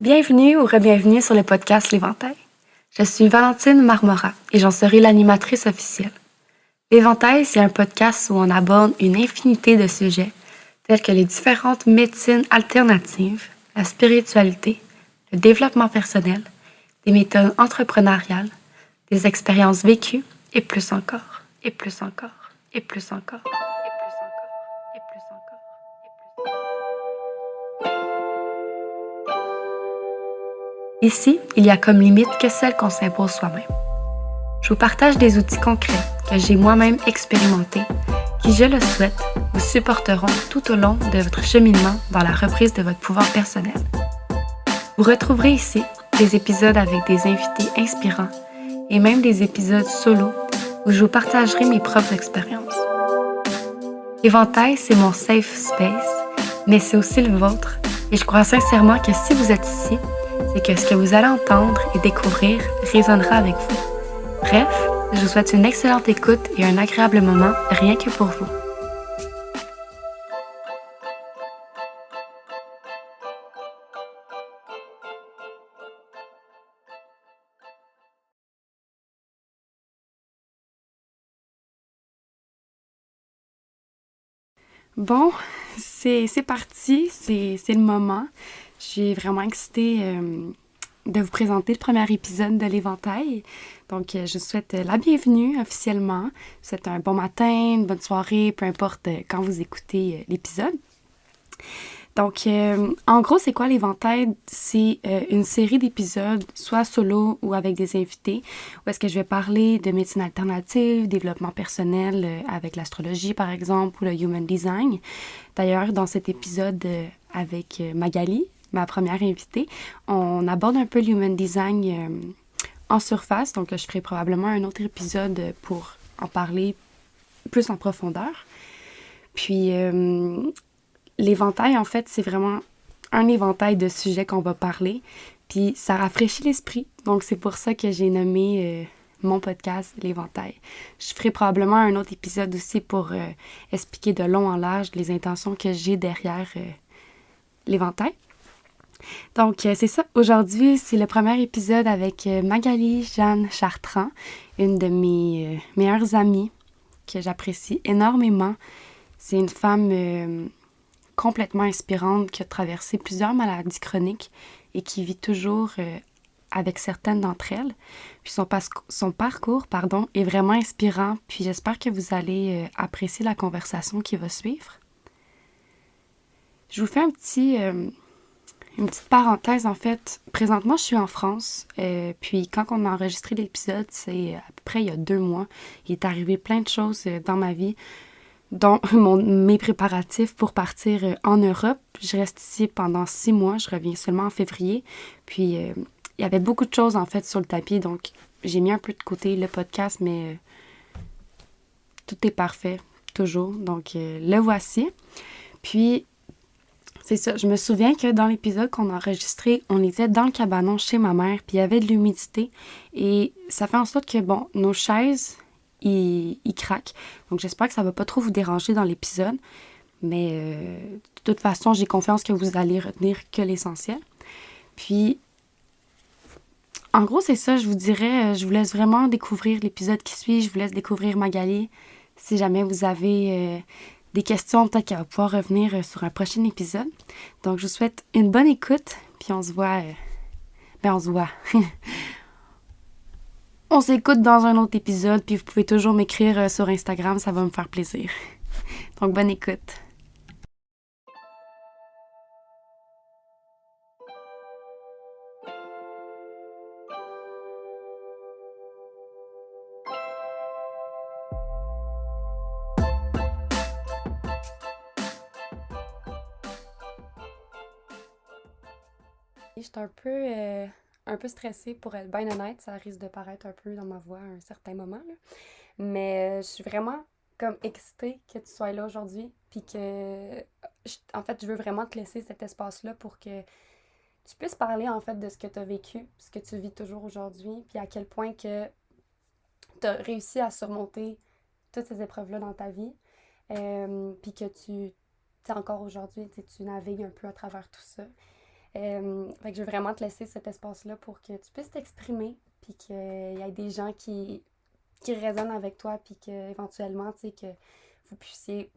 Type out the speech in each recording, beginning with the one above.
Bienvenue ou re-bienvenue sur le podcast L'Éventail. Je suis Valentine Marmora et j'en serai l'animatrice officielle. L'Éventail, c'est un podcast où on aborde une infinité de sujets tels que les différentes médecines alternatives, la spiritualité, le développement personnel, des méthodes entrepreneuriales, des expériences vécues et plus encore, et plus encore, et plus encore, et plus encore, et plus encore, et plus encore. Ici, il y a comme limite que celle qu'on s'impose soi-même. Je vous partage des outils concrets que j'ai moi-même expérimentés, qui, je le souhaite, vous supporteront tout au long de votre cheminement dans la reprise de votre pouvoir personnel. Vous retrouverez ici des épisodes avec des invités inspirants et même des épisodes solo où je vous partagerai mes propres expériences. L'Éventail, c'est mon safe space, mais c'est aussi le vôtre et je crois sincèrement que si vous êtes ici, c'est que ce que vous allez entendre et découvrir résonnera avec vous. Bref, je vous souhaite une excellente écoute et un agréable moment rien que pour vous. Bon, c'est parti, c'est le moment. Je suis vraiment excitée de vous présenter le premier épisode de l'Éventail. Donc, je vous souhaite la bienvenue officiellement. Je vous souhaite un bon matin, une bonne soirée, peu importe quand vous écoutez l'épisode. Donc, en gros, c'est quoi l'Éventail? C'est une série d'épisodes, soit solo ou avec des invités, où est-ce que je vais parler de médecine alternative, développement personnel avec l'astrologie, par exemple, ou le human design. D'ailleurs, dans cet épisode avec Magali, ma première invitée, on aborde un peu le human design en surface. Donc, je ferai probablement un autre épisode pour en parler plus en profondeur. Puis, l'Éventail, en fait, c'est vraiment un éventail de sujets qu'on va parler. Puis, ça rafraîchit l'esprit. Donc, c'est pour ça que j'ai nommé mon podcast l'Éventail. Je ferai probablement un autre épisode aussi pour expliquer de long en large les intentions que j'ai derrière l'Éventail. Donc, c'est ça. Aujourd'hui, c'est le premier épisode avec Magali Jeanne Chartrand, une de mes meilleures amies que j'apprécie énormément. C'est une femme complètement inspirante qui a traversé plusieurs maladies chroniques et qui vit toujours avec certaines d'entre elles. Puis son parcours est vraiment inspirant. Puis j'espère que vous allez apprécier la conversation qui va suivre. Je vous fais une petite parenthèse, en fait. Présentement, je suis en France. Puis quand on a enregistré l'épisode, c'est à peu près il y a 2 mois. Il est arrivé plein de choses dans ma vie, dont mes préparatifs pour partir en Europe. Je reste ici pendant 6 mois. Je reviens seulement en février. Puis il y avait beaucoup de choses, en fait, sur le tapis. Donc, j'ai mis un peu de côté le podcast, mais tout est parfait, toujours. Donc, le voici. Puis, c'est ça, je me souviens que dans l'épisode qu'on a enregistré, on était dans le cabanon chez ma mère, puis il y avait de l'humidité. Et ça fait en sorte que, bon, nos chaises, ils craquent. Donc, j'espère que ça ne va pas trop vous déranger dans l'épisode. Mais de toute façon, j'ai confiance que vous allez retenir que l'essentiel. Puis, en gros, c'est ça, je vous dirais, je vous laisse vraiment découvrir l'épisode qui suit. Je vous laisse découvrir Magali. Si jamais vous avez des questions, peut-être qu'elle va pouvoir revenir sur un prochain épisode. Donc, je vous souhaite une bonne écoute, puis on se voit. On se voit. On s'écoute dans un autre épisode, puis vous pouvez toujours m'écrire sur Instagram, ça va me faire plaisir. Donc, bonne écoute. Je suis un peu stressée pour être bien honnête. Ça risque de paraître un peu dans ma voix à un certain moment, là. Mais je suis vraiment comme excitée que tu sois là aujourd'hui. Puis que, en fait, je veux vraiment te laisser cet espace-là pour que tu puisses parler, en fait, de ce que tu as vécu, ce que tu vis toujours aujourd'hui, puis à quel point que tu as réussi à surmonter toutes ces épreuves-là dans ta vie. Puis que tu sais, encore aujourd'hui, tu navigues un peu à travers tout ça. Fait que je veux vraiment te laisser cet espace-là pour que tu puisses t'exprimer, puis qu'il y ait des gens qui résonnent avec toi, puis qu'éventuellement, tu sais, que vous puissiez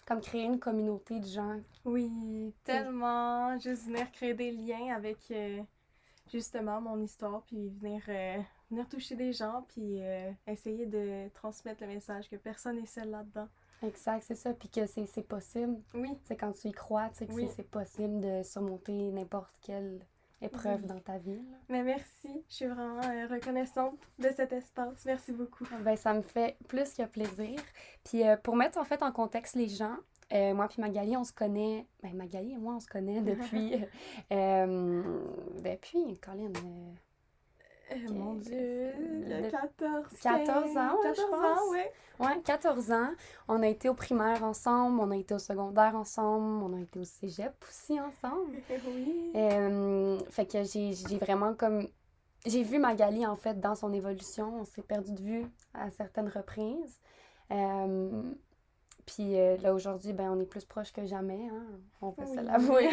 comme créer une communauté de gens. Oui, tellement. Juste venir créer des liens avec justement mon histoire, puis venir toucher des gens, puis essayer de transmettre le message que personne n'est seul là-dedans. Exact, c'est ça. Puis que c'est possible. Oui. C'est quand tu y crois, tu sais, que Oui. c'est possible de surmonter n'importe quelle épreuve dans ta vie. Là. Mais merci. Je suis vraiment reconnaissante de cet espace. Merci beaucoup. Ben, ça me fait plus que plaisir. Puis pour mettre en fait en contexte les gens, moi puis Magali, on se connaît. Ben, Magali et moi, on se connaît depuis, Colin. Mon Dieu, il y a 14 ans, ouais, 14 je pense. ans, ouais. Ouais, 14 ans. On a été au primaire ensemble, on a été au secondaire ensemble, on a été au cégep aussi ensemble. Oui. Fait que j'ai vraiment comme... J'ai vu Magali, en fait, dans son évolution. On s'est perdu de vue à certaines reprises. Puis là, aujourd'hui, ben, on est plus proches que jamais, hein. On peut se l'avouer.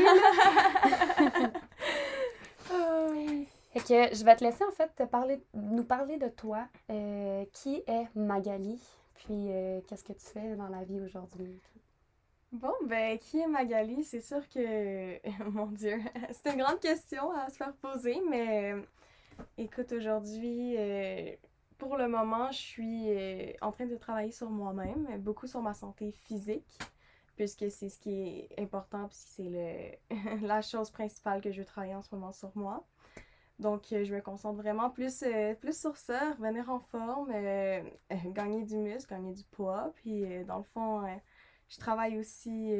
Fait que je vais te laisser, en fait, nous parler de toi. Qui est Magali? Puis, qu'est-ce que tu fais dans la vie aujourd'hui? Bon, ben, qui est Magali? C'est sûr que... Mon Dieu, c'est une grande question à se faire poser, mais écoute, aujourd'hui, pour le moment, je suis en train de travailler sur moi-même, beaucoup sur ma santé physique, puisque c'est ce qui est important, puis c'est la chose principale que je veux travailler en ce moment sur moi. Donc, je me concentre vraiment plus sur ça, revenir en forme, gagner du muscle, gagner du poids. Puis, dans le fond, je travaille aussi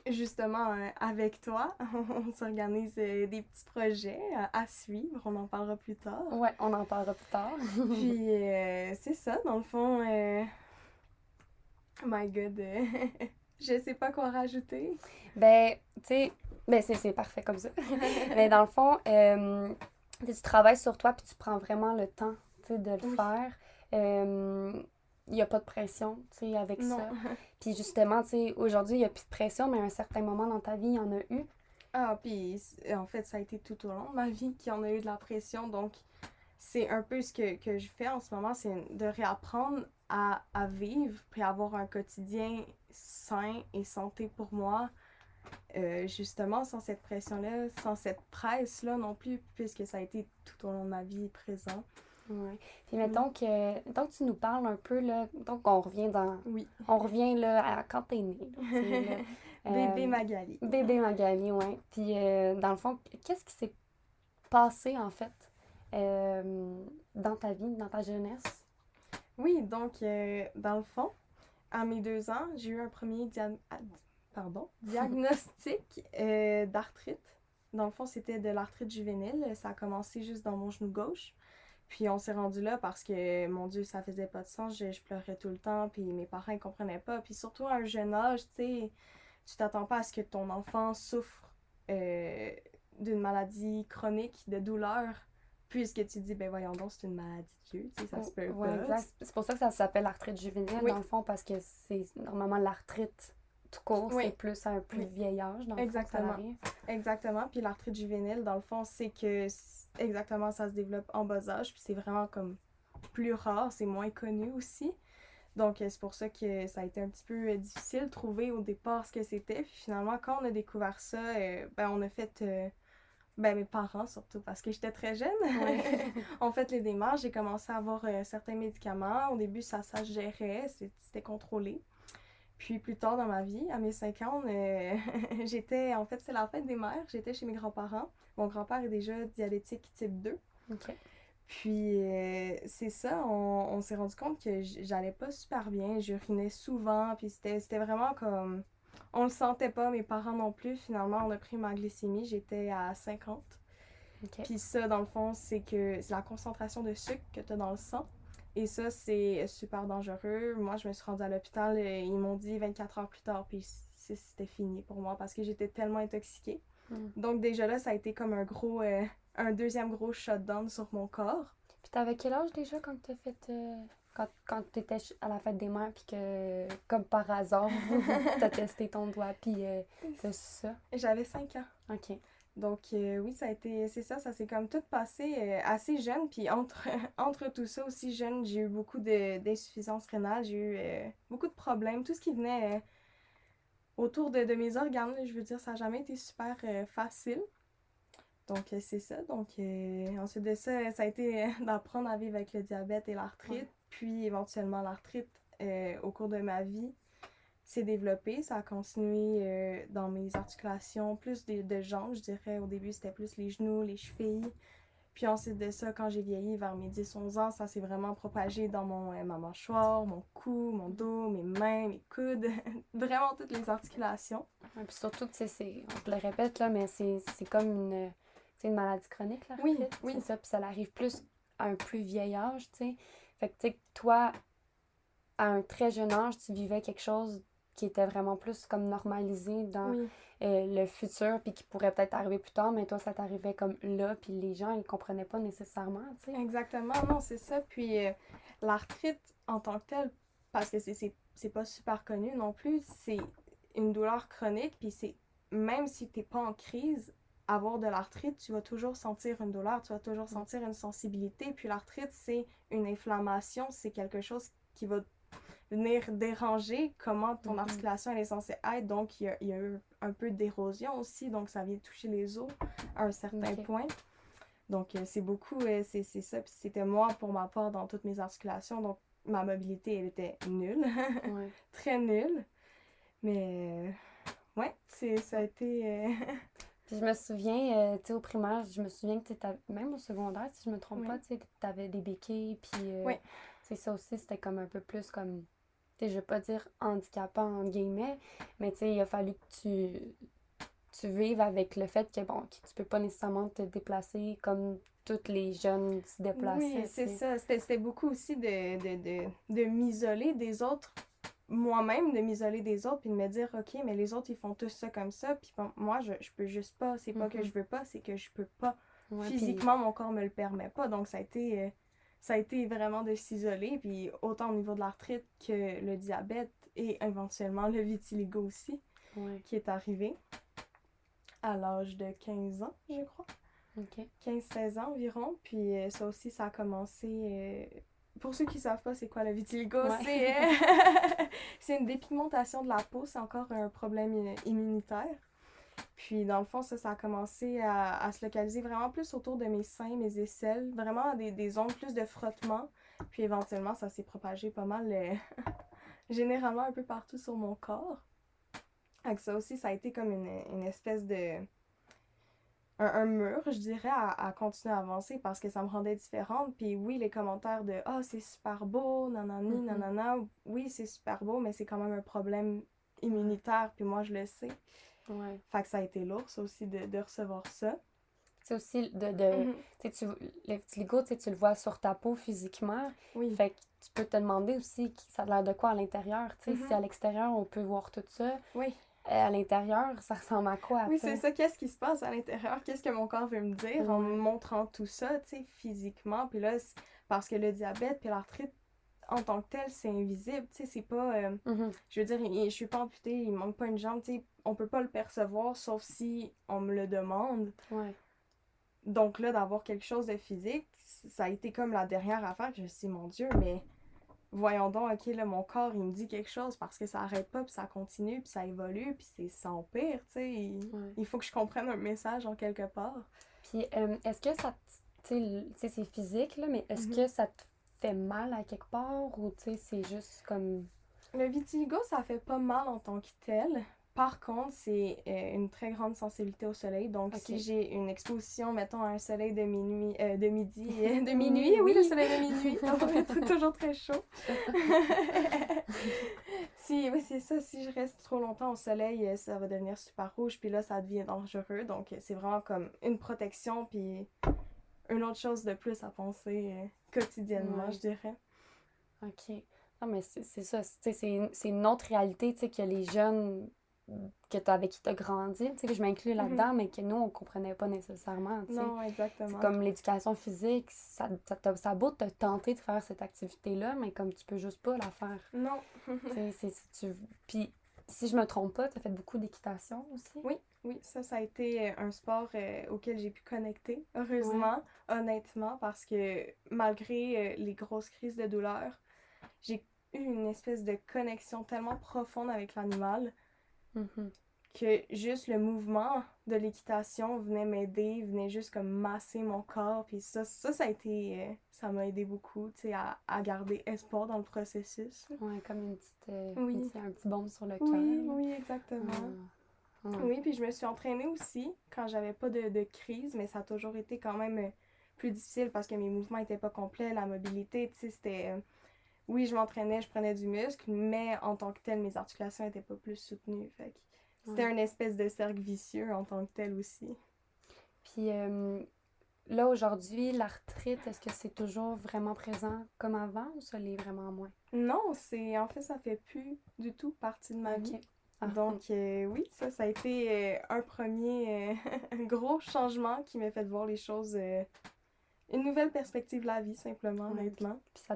justement avec toi. On s'organise des petits projets à suivre. On en parlera plus tard. Ouais, on en parlera plus tard. Puis, c'est ça, dans le fond. My God, je sais pas quoi rajouter. Ben, tu sais, ben c'est parfait comme ça. Mais dans le fond, tu travailles sur toi puis tu prends vraiment le temps, tu sais, de le faire. Il n'y a pas de pression, tu sais, avec ça. Puis justement, tu sais, aujourd'hui, il n'y a plus de pression, mais à un certain moment dans ta vie, il y en a eu. Ah, puis en fait, ça a été tout au long de ma vie qu'il y en a eu de la pression. Donc, c'est un peu ce que je fais en ce moment, c'est de réapprendre à vivre, puis avoir un quotidien sain et santé pour moi. Justement, sans cette pression-là, sans cette presse-là non plus, puisque ça a été tout au long de ma vie présent. Ouais. Puis mettons que tu nous parles un peu, là, donc on revient Oui. On revient, là, à quand t'es née, là, Bébé Magali. Bébé Magali, ouais. Puis dans le fond, qu'est-ce qui s'est passé, en fait, dans ta vie, dans ta jeunesse? Oui, donc, dans le fond, à mes 2 ans, j'ai eu un premier diagnostic d'arthrite. Dans le fond, c'était de l'arthrite juvénile. Ça a commencé juste dans mon genou gauche. Puis on s'est rendu là parce que, mon Dieu, ça faisait pas de sens. Je pleurais tout le temps, puis mes parents ne comprenaient pas. Puis surtout à un jeune âge, tu sais, tu t'attends pas à ce que ton enfant souffre d'une maladie chronique, de douleur, puisque tu dis, ben voyons donc, c'est une maladie de Dieu, tu sais, ça se peut Ouais, pas. exact. C'est pour ça que ça s'appelle l'arthrite juvénile, dans le fond, parce que c'est normalement l'arthrite tout court, c'est plus à un plus vieil âge, dans le fond, ça arrive. Exactement. Puis l'arthrite juvénile, dans le fond, c'est que exactement ça se développe en bas âge, puis c'est vraiment comme plus rare, c'est moins connu aussi. Donc c'est pour ça que ça a été un petit peu difficile de trouver au départ ce que c'était. Puis finalement, quand on a découvert ça, ben on a fait mes parents surtout, parce que j'étais très jeune. On fait les démarches, j'ai commencé à avoir certains médicaments. Au début, ça se gérait, c'était contrôlé. Puis plus tard dans ma vie, à mes 5 ans, j'étais, en fait, c'est la fête des mères, j'étais chez mes grands-parents. Mon grand-père est déjà diabétique type 2. OK. Puis c'est ça, on s'est rendu compte que j'allais pas super bien, j'urinais souvent, puis c'était vraiment comme... On le sentait pas, mes parents non plus. Finalement, on a pris ma glycémie, j'étais à 50. OK. Puis ça, dans le fond, c'est la concentration de sucre que tu as dans le sang. Et ça, c'est super dangereux. Moi, je me suis rendue à l'hôpital et ils m'ont dit 24 heures plus tard, puis c'était fini pour moi parce que j'étais tellement intoxiquée. Donc déjà là, ça a été comme un deuxième gros shutdown sur mon corps. Puis t'avais quel âge déjà quand t'as fait... Quand t'étais à la fête des mères, puis que, comme par hasard, t'as testé ton doigt, puis t'as su ça? J'avais 5 ans. OK. Donc, oui, c'est ça, ça s'est comme tout passé assez jeune. Puis entre tout ça aussi jeune, j'ai eu beaucoup d'insuffisance rénale, j'ai eu beaucoup de problèmes. Tout ce qui venait autour de mes organes, là, je veux dire, ça n'a jamais été super facile. Donc, c'est ça. Donc, ensuite de ça, ça a été d'apprendre à vivre avec le diabète et l'arthrite. Ouais. Puis, éventuellement, l'arthrite, au cours de ma vie, s'est développé. Ça a continué dans mes articulations, plus de jambes, je dirais. Au début, c'était plus les genoux, les chevilles. Puis ensuite de ça, quand j'ai vieilli, vers mes 10-11 ans, ça s'est vraiment propagé dans ma mâchoire, mon cou, mon dos, mes mains, mes coudes, vraiment toutes les articulations. Ouais, puis surtout, tu sais, on te le répète, là, mais c'est comme une maladie chronique, Oui, l'arthrite. oui. C'est ça, puis ça arrive plus à un plus vieil âge, tu sais. Fait que, tu sais, toi, à un très jeune âge, tu vivais quelque chose qui était vraiment plus comme normalisé dans Oui, le futur, puis qui pourrait peut-être arriver plus tard, mais toi, ça t'arrivait comme là, puis les gens, ils comprenaient pas nécessairement, tu sais. exactement. Non, c'est ça. Puis l'arthrite en tant que telle, parce que c'est pas super connu non plus, c'est une douleur chronique. Puis même si t'es pas en crise, avoir de l'arthrite, tu vas toujours sentir une douleur, tu vas toujours sentir une sensibilité. Puis l'arthrite, c'est une inflammation, c'est quelque chose qui va venir déranger comment ton articulation elle est censée être. Donc, il y a eu un peu d'érosion aussi. Donc, ça vient toucher les os à un certain point. Donc, c'est beaucoup, c'est ça. Puis c'était moi, pour ma part, dans toutes mes articulations. Donc, ma mobilité, elle était nulle. Ouais. Très nulle. Mais, ouais, ça a été... Puis je me souviens, tu sais, au primaire, je me souviens que même au secondaire, si je me trompe pas, tu sais, t'avais des béquilles, puis Oui. c'est ça aussi, c'était comme un peu plus comme, tu sais, je vais pas dire handicapant, entre guillemets, mais tu sais, il a fallu que tu vives avec le fait que, bon, que tu peux pas nécessairement te déplacer comme tous les jeunes se déplaçaient, Oui, c'est tu sais. ça. C'était beaucoup aussi de m'isoler des autres, moi-même, de m'isoler des autres, puis de me dire, OK, mais les autres, ils font tous ça comme ça, puis bon, moi, je peux juste pas. C'est pas que je veux pas, c'est que je peux pas. Ouais, puis Physiquement, mon corps me le permet pas. Donc, ça a été vraiment de s'isoler, puis autant au niveau de l'arthrite que le diabète et éventuellement le vitiligo aussi, ouais, qui est arrivé à l'âge de 15 ans, je crois. OK. 15-16 ans environ. Puis ça aussi, ça a commencé. Pour ceux qui savent pas c'est quoi le vitiligo, Ouais. c'est une dépigmentation de la peau, c'est encore un problème immunitaire. Puis dans le fond, ça a commencé à se localiser vraiment plus autour de mes seins, mes aisselles, vraiment des zones plus de frottement. Puis éventuellement, ça s'est propagé pas mal, généralement un peu partout sur mon corps. Avec ça aussi, ça a été comme une espèce de un mur, je dirais, à continuer à avancer parce que ça me rendait différente. Puis oui, les commentaires de « Ah, c'est super beau, nanani, nanana », oui, c'est super beau, mais c'est quand même un problème immunitaire, puis moi, je le sais. Ouais. Fait que ça a été lourd, ça aussi, de recevoir ça. C'est aussi tu sais, le vitiligo, tu sais, tu le vois sur ta peau physiquement. Oui. Fait que tu peux te demander aussi ça a l'air de quoi à l'intérieur. Tu sais, si à l'extérieur, on peut voir tout ça, Oui. à l'intérieur, ça ressemble à quoi? Oui, tu sais? c'est ça. Qu'est-ce qui se passe à l'intérieur? Qu'est-ce que mon corps veut me dire en me montrant tout ça, tu sais, physiquement. Puis là, parce que le diabète puis l'arthrite, en tant que tel, c'est invisible. Tu sais, c'est pas... Je veux dire, je suis pas amputée, il me manque pas une jambe. Tu sais, on peut pas le percevoir sauf si on me le demande. Ouais. Donc là, d'avoir quelque chose de physique, ça a été comme la dernière affaire que je me suis dit, mon Dieu, mais voyons donc, OK, là, mon corps, il me dit quelque chose parce que ça arrête pas, puis ça continue, puis ça évolue, puis c'est sans pire, tu sais. Il faut que je comprenne un message en quelque part. Puis, est-ce que ça, tu sais, c'est physique, là, mais est-ce que ça te fait mal à quelque part ou, tu sais, c'est juste comme... Le vitiligo, ça fait pas mal en tant que tel. Par contre, c'est une très grande sensibilité au soleil. Donc, si j'ai une exposition, mettons, à un soleil de minuit, de midi, de minuit, oui, le soleil de minuit, toujours très chaud. Oui, c'est ça. Si je reste trop longtemps au soleil, ça va devenir super rouge, puis là, ça devient dangereux. Donc, c'est vraiment comme une protection, puis une autre chose de plus à penser quotidiennement, je dirais. OK. Non, mais c'est ça. C'est une autre réalité, tu sais, que les jeunes avec qui tu as grandi, tu sais, que je m'inclus là-dedans, mais que nous, on comprenait pas nécessairement, tu sais. Non, exactement. C'est comme l'éducation physique, ça a beau te tenter de faire cette activité-là, mais comme tu peux juste pas la faire. Non. Tu sais, Puis, si je me trompe pas, tu as fait beaucoup d'équitation aussi? Oui, oui, ça a été un sport auquel j'ai pu connecter, Ouais. heureusement, honnêtement, parce que malgré les grosses crises de douleur, j'ai eu une espèce de connexion tellement profonde avec l'animal Mhm. que juste le mouvement de l'équitation venait m'aider, venait juste comme masser mon corps, puis ça a été, ça m'a aidé beaucoup, tu sais, à garder espoir dans le processus. Ouais, comme Oui, un petit baume sur le cœur, oui, là. oui, exactement. Ouais. Oui, puis je me suis entraînée aussi quand j'avais pas de crise, mais ça a toujours été quand même plus difficile parce que mes mouvements étaient pas complets, la mobilité, tu sais, c'était... oui, je m'entraînais, je prenais du muscle, mais en tant que tel, mes articulations étaient pas plus soutenues, fait que c'était Ouais. un espèce de cercle vicieux en tant que tel aussi. Puis là, aujourd'hui, l'arthrite, est-ce que c'est toujours vraiment présent comme avant ou ça l'est vraiment moins? Non, en fait, ça fait plus du tout partie de ma vie. OK. Ah, Donc, oui, ça a été un premier un gros changement qui m'a fait voir les choses, une nouvelle perspective de la vie, simplement, ouais. honnêtement. Puis ça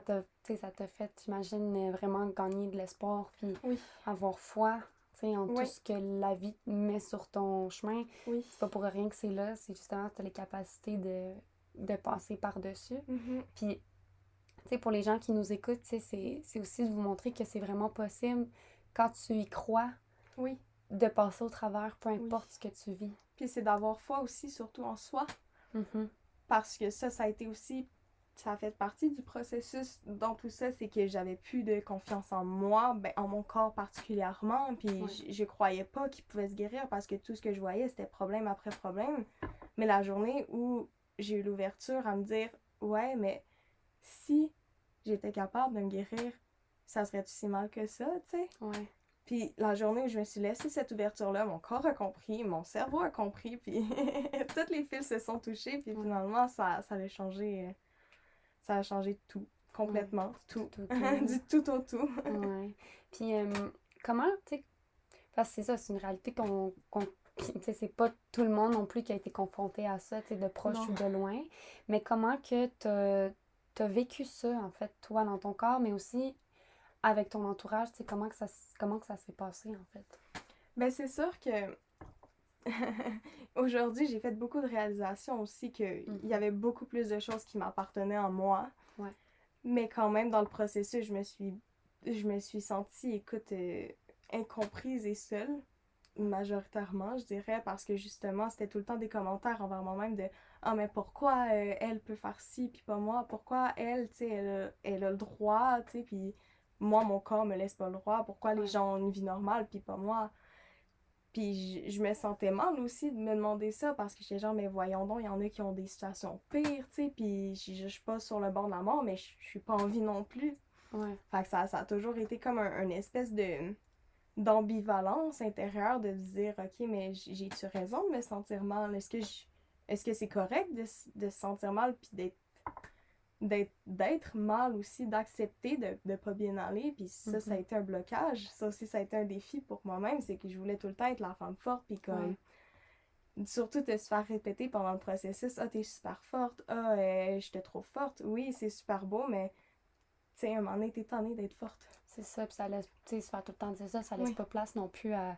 t'a fait, j'imagine, vraiment gagner de l'espoir puis Oui, avoir foi, en tout oui, ce que la vie met sur ton chemin. oui. C'est pas pour rien que c'est là, c'est justement que tu as les capacités de passer par-dessus. Mhm. Puis, pour les gens qui nous écoutent, c'est aussi de vous montrer que c'est vraiment possible, quand tu y crois, Oui, de passer au travers, peu oui. importe ce que tu vis. Puis c'est d'avoir foi aussi, surtout en soi, Mhm. parce que ça a été aussi, ça a fait partie du processus dans tout ça, c'est que j'avais plus de confiance en moi, ben, en mon corps particulièrement, puis Ouais. je croyais pas qu'il pouvait se guérir parce que tout ce que je voyais, c'était problème après problème. Mais la journée où j'ai eu l'ouverture à me dire, ouais, mais si j'étais capable de me guérir, ça serait si mal que ça, tu sais? Ouais. Puis la journée où je me suis laissé cette ouverture-là, mon corps a compris, mon cerveau a compris, puis toutes les fils se sont touchés, puis Ouais. finalement, ça a changé tout, complètement, Ouais. tout, Tout autour. du tout au tout. Ouais. Puis, comment, tu sais, parce que c'est ça, c'est une réalité tu sais, c'est pas tout le monde non plus qui a été confronté à ça, tu sais, de proche Non. ou de loin. Mais comment que t'as vécu ça, en fait, toi, dans ton corps, mais aussi avec ton entourage, tu sais, comment que ça s'est passé, en fait? Ben c'est sûr que aujourd'hui, j'ai fait beaucoup de réalisations aussi qu'il y avait beaucoup plus de choses qui m'appartenaient en moi. Ouais. Mais quand même, dans le processus, je me suis sentie, écoute, incomprise et seule, majoritairement, je dirais, parce que justement, c'était tout le temps des commentaires envers moi-même de ah, mais pourquoi elle peut faire ci, puis pas moi? Pourquoi elle, tu sais, elle a le droit, tu sais, puis moi, mon corps me laisse pas le droit? Pourquoi les Ouais. gens ont une vie normale, puis pas moi? Puis je me sentais mal aussi de me demander ça parce que j'étais genre, mais voyons donc, il y en a qui ont des situations pires, tu sais, puis je suis pas sur le bord de la mort, mais je suis pas en vie non plus. Ouais. Fait que ça a toujours été comme une espèce d'ambivalence intérieure de se dire, ok, mais j'ai-tu raison de me sentir mal? Est-ce que c'est correct de se sentir mal puis d'être mal aussi, d'accepter de pas bien aller, puis ça a été un blocage. Ça aussi, ça a été un défi pour moi-même, c'est que je voulais tout le temps être la femme forte, puis comme... Surtout de se faire répéter pendant le processus, ah, t'es super forte, ah, j'étais trop forte. Oui, c'est super beau, mais, tu sais, à un moment donné, t'es tannée d'être forte. C'est ça, puis ça laisse, tu sais, se faire tout le temps dire ça laisse Oui. pas place non plus à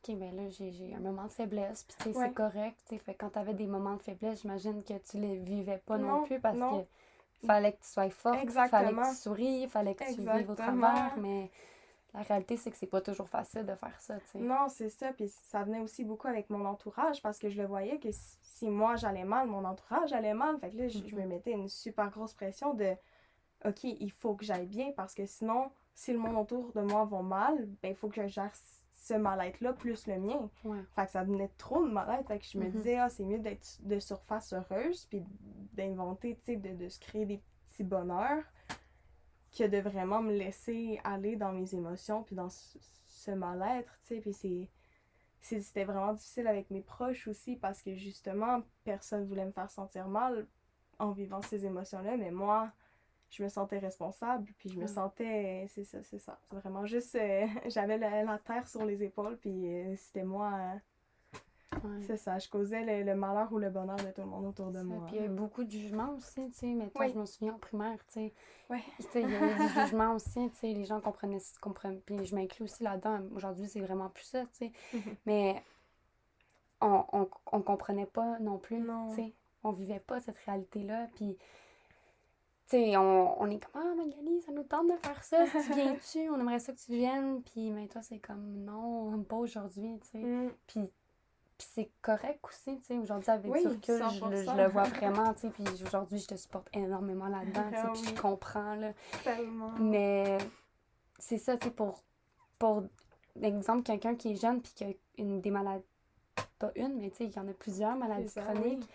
OK, ben là, j'ai un moment de faiblesse, puis tu sais, Ouais. c'est correct, tu sais. Fait que quand t'avais des moments de faiblesse, j'imagine que tu les vivais pas non Non, plus parce non. que fallait que tu sois forte, fallait que Exactement. tu souris, fallait que tu vives au Exactement. travers, mais la réalité, c'est que c'est pas toujours facile de faire ça, tu sais. Non, c'est ça. Puis ça venait aussi beaucoup avec mon entourage parce que je le voyais que si moi j'allais mal, mon entourage allait mal. Fait que là, je me mettais une super grosse pression de OK, il faut que j'aille bien parce que sinon, si le monde autour de moi va mal, ben il faut que je gère ce mal-être-là plus le mien. Ouais. Fait que ça devenait trop de mal-être. Fait que je me disais, ah, c'est mieux d'être de surface heureuse puis d'inventer, tu sais, de se créer des petits bonheurs que de vraiment me laisser aller dans mes émotions puis dans ce mal-être, tu sais. Puis c'était vraiment difficile avec mes proches aussi parce que justement, personne voulait me faire sentir mal en vivant ces émotions-là, mais moi, je me sentais responsable, puis je me sentais... C'est ça, c'est ça. C'est vraiment juste... j'avais la terre sur les épaules, puis c'était moi... Ouais. C'est ça, je causais le malheur ou le bonheur de tout le monde autour de Ça. moi. Puis il y a eu beaucoup de jugement aussi, tu sais. Mettons, Oui. je me souviens en primaire, tu sais. Ouais. Tu sais, il y avait du jugement aussi, tu sais. Les gens comprenaient. Puis je m'inclus aussi là-dedans. Aujourd'hui, c'est vraiment plus ça, tu sais. Mais on comprenait pas non plus, tu Non. sais. On vivait pas cette réalité-là. Puis, tu sais, on est comme, ah, Magali, ça nous tente de faire ça. Si tu viens-tu, on aimerait ça que tu viennes. Puis, mais toi, c'est comme, non, pas aujourd'hui, tu sais. Puis c'est correct aussi, tu sais. Aujourd'hui, avec du Oui, recul, je 100%. le vois vraiment, tu sais. Puis aujourd'hui, je te supporte énormément là-dedans, tu sais. Ah Puis oui. je comprends, là. Tellement. Mais c'est ça, tu sais, pour exemple, quelqu'un qui est jeune puis qui a des maladies, pas une, mais tu sais, il y en a plusieurs maladies C'est ça, chroniques, oui.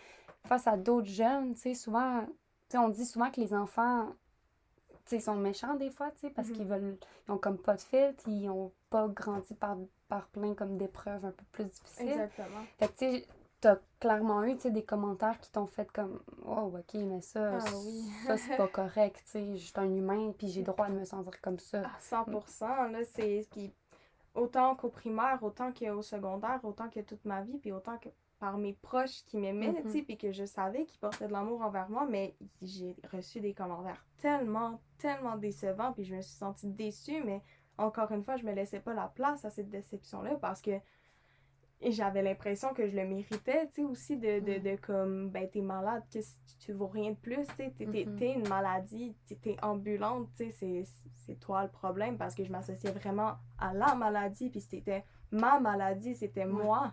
face à d'autres jeunes, tu sais, souvent, tu sais, on dit souvent que les enfants, tu sais, ils sont méchants des fois, tu sais, parce qu'ils ils ont comme pas de filtre, ils ont pas grandi par plein comme d'épreuves un peu plus difficiles. Exactement. Fait que, tu sais, t'as clairement eu, tu sais, des commentaires qui t'ont fait comme, oh, ok, mais ça, Oui. ça c'est pas correct, tu sais, je suis un humain, puis j'ai le droit de me sentir comme ça. 100%, là, c'est... Puis autant qu'au primaire, autant qu'au secondaire, autant que toute ma vie, puis autant que par mes proches qui m'aimaient, tu sais, puis que je savais qu'ils portaient de l'amour envers moi, mais j'ai reçu des commentaires tellement, tellement décevants, puis je me suis sentie déçue, mais encore une fois, je me laissais pas la place à cette déception-là, parce que j'avais l'impression que je le méritais, tu sais, aussi de comme, ben, t'es malade, que tu vaux rien de plus, tu sais, t'es une maladie, t'es ambulante, tu sais, c'est toi le problème, parce que je m'associais vraiment à la maladie, puis c'était ma maladie, c'était moi.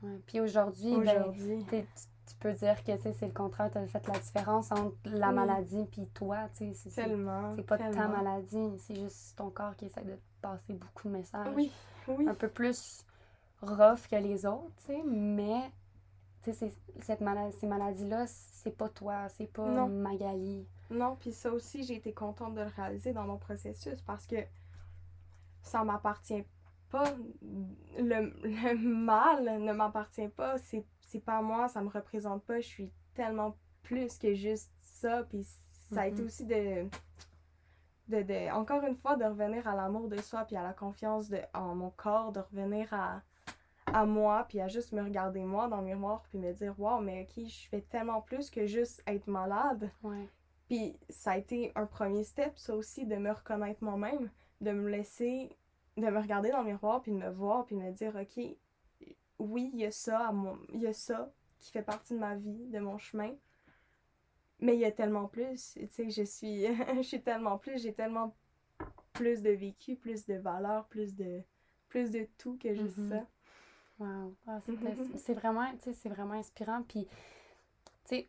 Ouais. Puis aujourd'hui, ben, tu peux dire que c'est le contraire, tu as fait la différence entre la maladie puis toi, tu sais, c'est pas ta maladie, c'est juste ton corps qui essaie de te passer beaucoup de messages. Oui, oui. Un peu plus rough que les autres, tu sais, mais tu sais, ces maladies-là, c'est pas toi, c'est pas Magali. Non, puis ça aussi, j'ai été contente de le réaliser dans mon processus parce que ça m'appartient pas. Le mal ne m'appartient pas. C'est pas moi, ça me représente pas. Je suis tellement plus que juste ça. Puis ça a été aussi encore une fois, de revenir à l'amour de soi, puis à la confiance en mon corps, de revenir à moi, puis à juste me regarder moi dans le miroir, puis me dire, wow, mais ok, je fais tellement plus que juste être malade. Ouais. Puis ça a été un premier step, ça aussi, de me reconnaître moi-même, de me laisser, de me regarder dans le miroir, puis de me voir, puis de me dire, ok, oui, il y a ça, il y a ça qui fait partie de ma vie, de mon chemin, mais il y a tellement plus, tu sais, je suis tellement plus, j'ai tellement plus de vécu, plus de valeur, plus de tout que juste ça. Wow. Ah, c'est vraiment, tu sais, c'est vraiment inspirant. Puis, tu sais,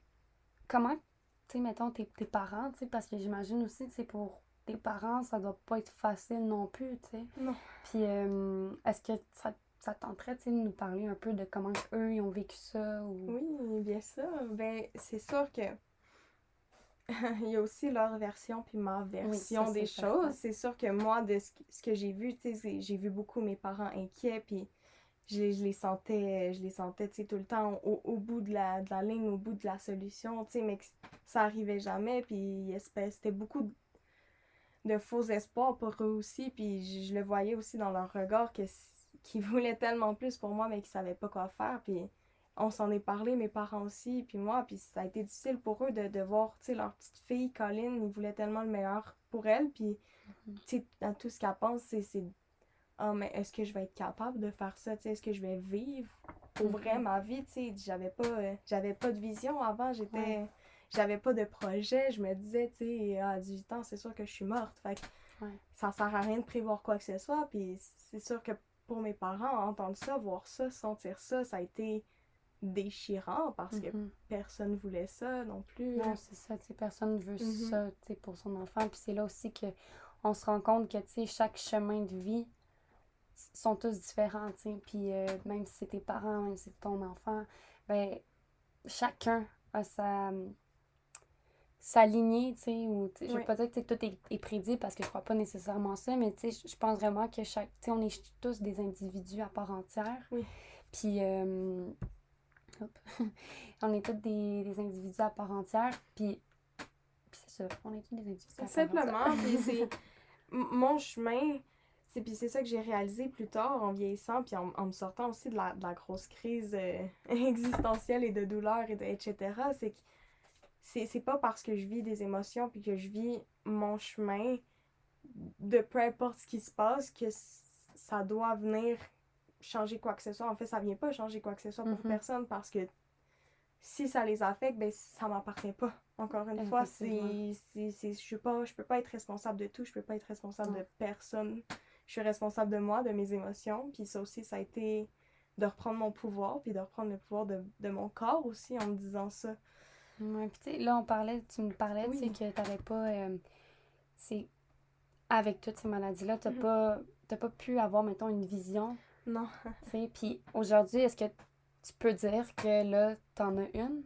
comment, tu sais, mettons, tes parents, tu sais, parce que j'imagine aussi, tu sais, pour tes parents, ça doit pas être facile non plus, tu sais. Non. Puis, est-ce que ça tenterait, tu sais, de nous parler un peu de comment eux, ils ont vécu ça? Ou... Oui, bien sûr. Ben, c'est sûr que il y a aussi leur version puis ma version des choses. C'est sûr que moi, de ce que j'ai vu, tu sais, j'ai vu beaucoup mes parents inquiets, puis je les sentais, tu sais, tout le temps au bout de la ligne, au bout de la solution, tu sais, mais que ça arrivait jamais, puis c'était beaucoup de faux espoirs pour eux aussi, puis je le voyais aussi dans leur regard qu'ils voulaient tellement plus pour moi, mais qu'ils savaient pas quoi faire, puis on s'en est parlé, mes parents aussi, puis moi, puis ça a été difficile pour eux de voir, tu sais, leur petite fille, Colline, ils voulaient tellement le meilleur pour elle, puis, tu sais, dans tout ce qu'elle pense, c'est ah, mais est-ce que je vais être capable de faire ça, tu sais, est-ce que je vais vivre pour vrai ma vie, tu sais, j'avais pas de vision avant, j'avais pas de projet, je me disais, tu sais, à 18 ans, c'est sûr que je suis morte, fait que ça sert à rien de prévoir quoi que ce soit, puis c'est sûr que pour mes parents, entendre ça, voir ça, sentir ça, ça a été déchirant parce que personne voulait ça non plus. Non, c'est ça, tu sais, personne veut ça, tu sais, pour son enfant, puis c'est là aussi que on se rend compte que, tu sais, chaque chemin de vie sont tous différents, tu sais, puis même si c'est tes parents, même si c'est ton enfant, ben chacun a sa lignée, tu sais, ou je veux pas dire que tout est prédit parce que je crois pas nécessairement ça, mais tu sais, je pense vraiment que tu sais, on est tous des individus à part entière. Oui. Puis, on est tous des individus à part entière, puis c'est ça, on est tous des individus à part entière. Simplement, puis c'est mon chemin, Puis c'est ça que j'ai réalisé plus tard en vieillissant, puis en me sortant aussi de la grosse crise existentielle et de douleur, etc. C'est que c'est pas parce que je vis des émotions puis que je vis mon chemin de peu importe ce qui se passe que ça doit venir changer quoi que ce soit. En fait, ça vient pas changer quoi que ce soit pour personne parce que si ça les affecte, ben ça m'appartient pas. Encore une fois, je peux pas être responsable de tout, je peux pas être responsable de personne. Je suis responsable de moi, de mes émotions, puis ça aussi, ça a été de reprendre mon pouvoir, puis de reprendre le pouvoir de mon corps aussi en me disant ça. Ouais, puis tu sais, là, tu me parlais, tu sais, que t'avais pas, tu sais, avec toutes ces maladies-là, t'as pas pu avoir, mettons, une vision. Non. Tu sais, puis aujourd'hui, est-ce que tu peux dire que là, t'en as une?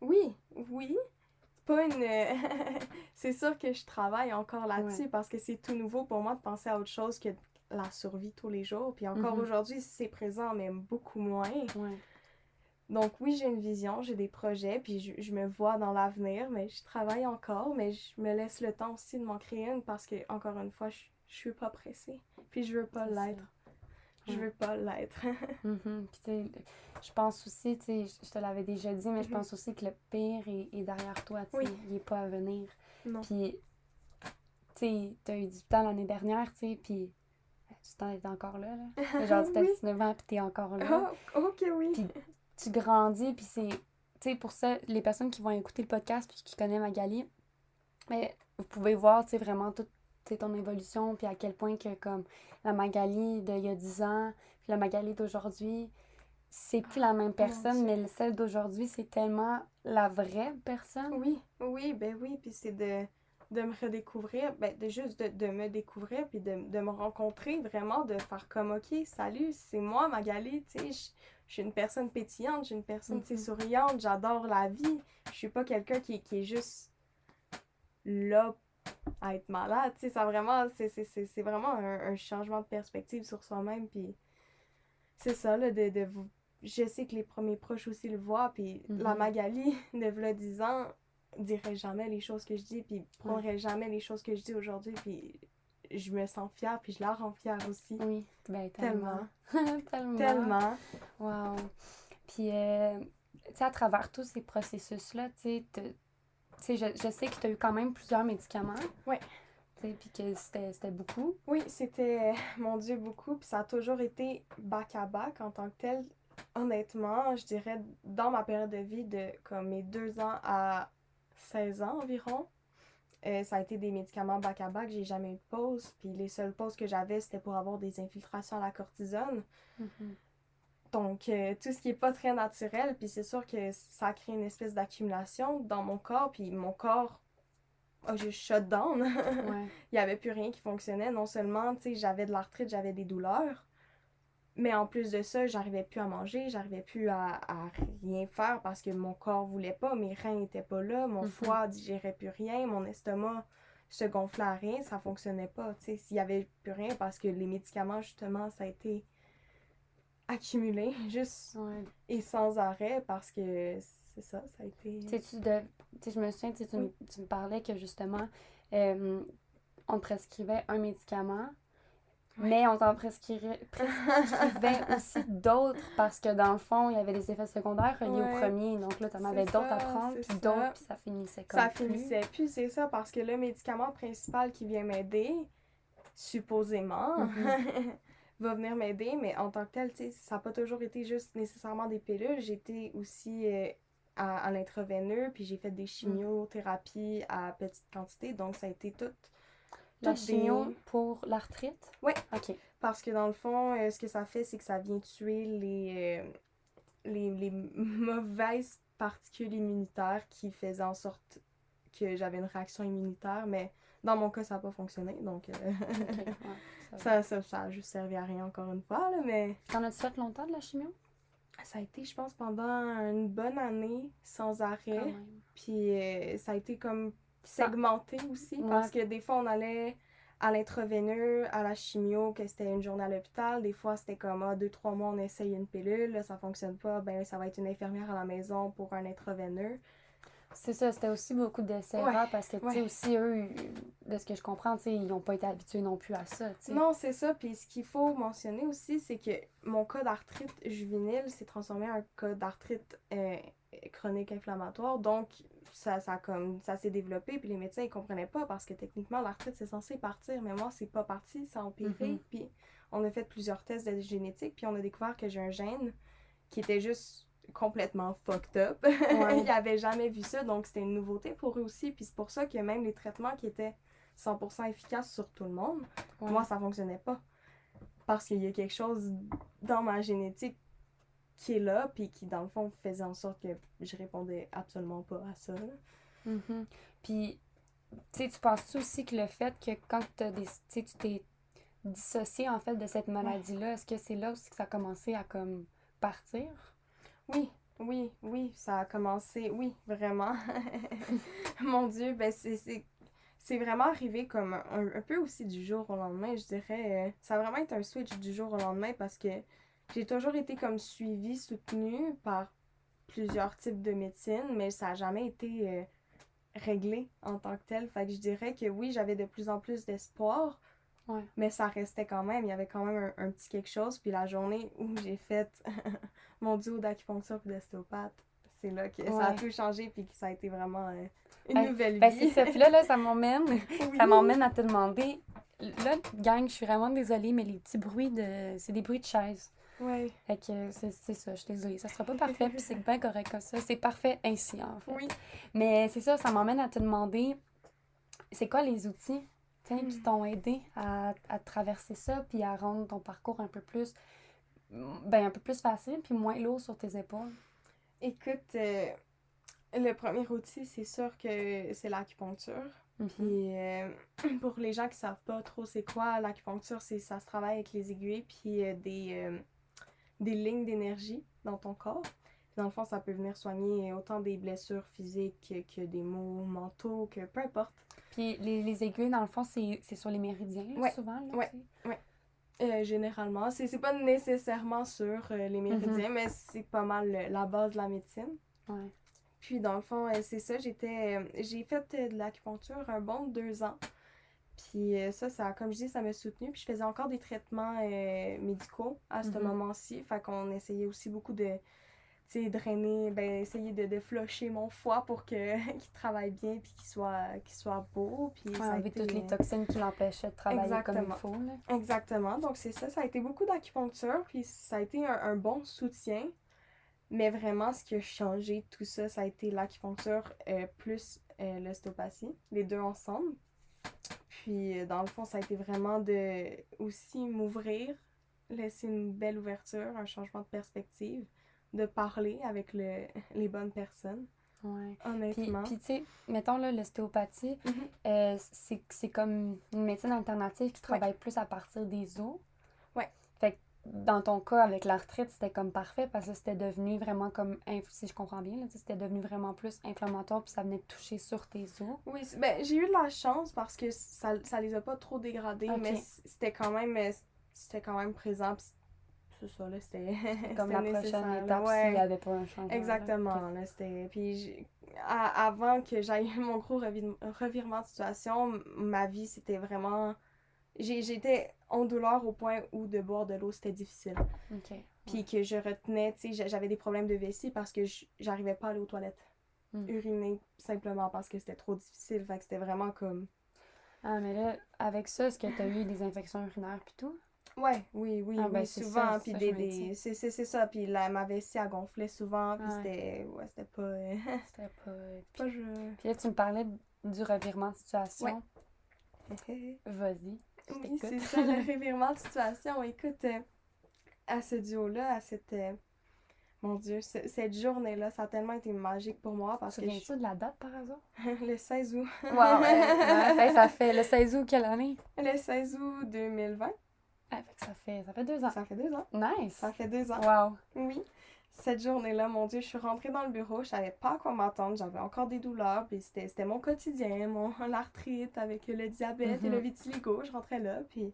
Oui. Pas une... c'est sûr que je travaille encore là-dessus parce que c'est tout nouveau pour moi de penser à autre chose que la survie tous les jours. Puis encore aujourd'hui, c'est présent, mais beaucoup moins. Ouais. Donc oui, j'ai une vision, j'ai des projets, puis je me vois dans l'avenir, mais je travaille encore, mais je me laisse le temps aussi de m'en créer une parce que, encore une fois, je suis pas pressée. Puis je veux pas l'être. Je veux pas l'être. Puis tu sais, je pense aussi, tu sais, je te l'avais déjà dit, mais je pense aussi que le pire est derrière toi, tu sais, il est pas à venir. Non. Puis, tu sais, t'as eu du temps l'année dernière, tu sais, puis tu t'en étais encore là. Genre, tu t'as 19 ans, puis t'es encore là. Oh, ok, oui. Puis tu grandis, puis c'est... Tu sais, pour ça, les personnes qui vont écouter le podcast puis qui connaissent Magali, mais vous pouvez voir, tu sais, vraiment toute ton évolution, puis à quel point que, comme, la Magali d'il y a 10 ans, puis la Magali d'aujourd'hui, c'est plus la même personne, mais celle d'aujourd'hui, c'est tellement la vraie personne. Oui, ben oui, puis c'est de me redécouvrir, ben juste de me découvrir, puis de me rencontrer, vraiment, de faire comme, ok, salut, c'est moi, Magali, tu sais, je suis une personne pétillante, je suis une personne, tu sais, souriante, j'adore la vie, je suis pas quelqu'un qui est juste là à être malade, tu sais, ça vraiment, c'est vraiment un changement de perspective sur soi-même, puis c'est ça, là, de vous... Je sais que les premiers proches aussi le voient, puis la Magali de v'là 10 ans dirait jamais les choses que je dis, puis prendrait jamais les choses que je dis aujourd'hui, puis je me sens fière, puis je la rends fière aussi. Oui, ben tellement. Tellement. Wow. Puis, tu sais, à travers tous ces processus-là, tu sais, je sais que tu as eu quand même plusieurs médicaments. Oui. Tu sais, puis que c'était beaucoup. Oui, c'était, mon Dieu, beaucoup, puis ça a toujours été back-à-back en tant que tel. Honnêtement, je dirais, dans ma période de vie, de comme mes 2 ans à 16 ans environ, ça a été des médicaments back-à-back, j'ai jamais eu de pause, puis les seules pauses que j'avais, c'était pour avoir des infiltrations à la cortisone. Donc, tout ce qui est pas très naturel, puis c'est sûr que ça a créé une espèce d'accumulation dans mon corps, puis mon corps a juste shut down. Il y avait plus rien qui fonctionnait. Non seulement, tu sais, j'avais de l'arthrite, j'avais des douleurs, mais en plus de ça, j'arrivais plus à manger, j'arrivais plus à rien faire parce que mon corps voulait pas, mes reins n'étaient pas là, mon foie digérait plus rien, mon estomac se gonflait à rien, ça fonctionnait pas, tu sais, s'il y avait plus rien parce que les médicaments, justement, ça a été accumulé, juste et sans arrêt parce que c'est ça, ça a été... Tu sais, je me souviens, tu me parlais que justement, on te prescrivait un médicament, mais on t'en prescrivait aussi d'autres parce que dans le fond, il y avait des effets secondaires reliés au premier. Donc là, tu en avais d'autres à prendre, puis d'autres, puis ça finissait comme ça finissait plus, c'est ça, parce que le médicament principal qui vient m'aider, supposément, va venir m'aider, mais en tant que tel, tu sais, ça n'a pas toujours été juste nécessairement des pilules. J'ai été aussi à l'intraveineux, puis j'ai fait des chimiothérapies à petite quantité, donc ça a été tout. La chimio pour l'arthrite? Oui. OK. Parce que dans le fond, ce que ça fait, c'est que ça vient tuer les mauvaises particules immunitaires qui faisaient en sorte que j'avais une réaction immunitaire, mais dans mon cas, ça n'a pas fonctionné, donc ça a juste servi à rien encore une fois, là, mais... T'en as-tu fait longtemps de la chimio? Ça a été, je pense, pendant une bonne année, sans arrêt, puis ça a été comme segmenté aussi, parce que des fois, on allait à l'intraveineux, à la chimio, que c'était une journée à l'hôpital. Des fois, c'était comme, 2-3 mois, on essaye une pilule, là, ça fonctionne pas, ben ça va être une infirmière à la maison pour un intraveineux. C'est ça, c'était aussi beaucoup d'essais-erreurs parce que, tu sais, aussi, eux, de ce que je comprends, tu sais, ils n'ont pas été habitués non plus à ça, tu sais. Non, c'est ça. Puis ce qu'il faut mentionner aussi, c'est que mon cas d'arthrite juvénile s'est transformé en cas d'arthrite chronique inflammatoire. Donc, ça s'est développé. Puis les médecins, ils comprenaient pas parce que techniquement, l'arthrite, c'est censé partir. Mais moi, c'est pas parti. Ça a empiré. Puis on a fait plusieurs tests de génétique. Puis on a découvert que j'ai un gène qui était juste complètement fucked up. Ouais. Ils avaient jamais vu ça. Donc, c'était une nouveauté pour eux aussi. Puis c'est pour ça que même les traitements qui étaient 100% efficaces sur tout le monde, moi, ça fonctionnait pas. Parce qu'il y a quelque chose dans ma génétique qui est là, puis qui, dans le fond, faisait en sorte que je répondais absolument pas à ça. Puis, tu sais, tu penses aussi que le fait que quand tu t'es dissocié, en fait, de cette maladie-là, est-ce que c'est là aussi que ça a commencé à, comme, partir? Oui, ça a commencé, oui, vraiment. Mon Dieu, ben c'est vraiment arrivé comme un peu aussi du jour au lendemain, je dirais. Ça a vraiment été un switch du jour au lendemain parce que j'ai toujours été comme suivie, soutenue par plusieurs types de médecine, mais ça n'a jamais été réglé en tant que tel. Fait que je dirais que oui, j'avais de plus en plus d'espoir, mais ça restait quand même. Il y avait quand même un petit quelque chose. Puis la journée où j'ai fait mon duo d'acupuncture et d'ostéopathe, c'est là que ça a tout changé puis que ça a été vraiment une nouvelle vie. Ben c'est ça. Puis là, ça m'emmène à te demander. Là, gang, je suis vraiment désolée, mais les petits bruits c'est des bruits de chaises. Ouais. Fait que c'est ça, je suis désolée. Ça sera pas parfait, puis c'est bien correct comme ça. C'est parfait ainsi, en fait. Oui. Mais c'est ça m'emmène à te demander, c'est quoi les outils qui t'ont aidé à traverser ça, puis à rendre ton parcours un peu plus facile, puis moins lourd sur tes épaules? Écoute, le premier outil, c'est sûr que c'est l'acupuncture. Puis pour les gens qui savent pas trop c'est quoi, l'acupuncture, ça se travaille avec les aiguilles puis des lignes d'énergie dans ton corps. Puis dans le fond, ça peut venir soigner autant des blessures physiques que des maux mentaux, que peu importe. Puis les aiguilles, dans le fond, c'est sur les méridiens, souvent? Généralement. C'est pas nécessairement sur les méridiens, mais c'est pas mal la base de la médecine. Ouais. Puis dans le fond, c'est ça, j'ai fait de l'acupuncture un bon 2 ans. Puis ça, comme je dis, ça m'a soutenue. Puis je faisais encore des traitements médicaux à ce moment-ci. Fait qu'on essayait aussi beaucoup de drainer, essayer de flusher mon foie pour qu'il travaille bien puis qu'il soit beau. Puis ça a été, toutes les toxines qui l'empêchaient de travailler comme il faut. Là. Exactement. Donc c'est ça a été beaucoup d'acupuncture. Puis ça a été un bon soutien. Mais vraiment, ce qui a changé tout ça, ça a été l'acupuncture plus l'ostéopathie, les deux ensemble. Puis, dans le fond, ça a été vraiment de aussi m'ouvrir, laisser une belle ouverture, un changement de perspective, de parler avec les bonnes personnes. Ouais. Honnêtement. Puis tu sais, mettons là, l'ostéopathie, c'est comme une médecine alternative qui travaille plus à partir des os. Ouais. Fait que dans ton cas, avec l'arthrite, c'était comme parfait parce que c'était devenu vraiment comme, si je comprends bien, là, c'était devenu vraiment plus inflammatoire puis ça venait de toucher sur tes os. Oui, j'ai eu de la chance parce que ça les a pas trop dégradés, mais c'était quand même présent. C'est ça, là, c'était comme la prochaine étape s'il n'y avait pas un changement. Exactement, là, c'était... Puis avant que j'aille mon gros revirement de situation, ma vie, c'était vraiment... J'étais en douleur au point où de boire de l'eau, c'était difficile. Puis que je retenais, tu sais, j'avais des problèmes de vessie parce que j'arrivais pas à aller aux toilettes. Uriner simplement parce que c'était trop difficile. Fait que c'était vraiment comme... Ah, mais là, avec ça, est-ce que tu as eu des infections urinaires pis tout? Oui, souvent. Puis c'est ça. Puis ma vessie, elle gonflait souvent. Puis c'était pas... C'était pas... Puis là, tu me parlais du revirement de situation. Vas-y. Oui, c'est ça, le revirement de situation. Écoute, à ce duo-là, à cette... mon Dieu, cette journée-là, ça a tellement été magique pour moi parce que... Tu souviens-tu de la date, par hasard? Le 16 août. Wow, ça fait le 16 août quelle année? Le 16 août 2020. Ça fait 2 ans. Ça fait 2 ans. Nice! Ça fait 2 ans. Wow! Oui. Cette journée-là, mon Dieu, je suis rentrée dans le bureau, je savais pas à quoi m'attendre, j'avais encore des douleurs, puis c'était mon quotidien, l'arthrite avec le diabète et le vitiligo, je rentrais là, puis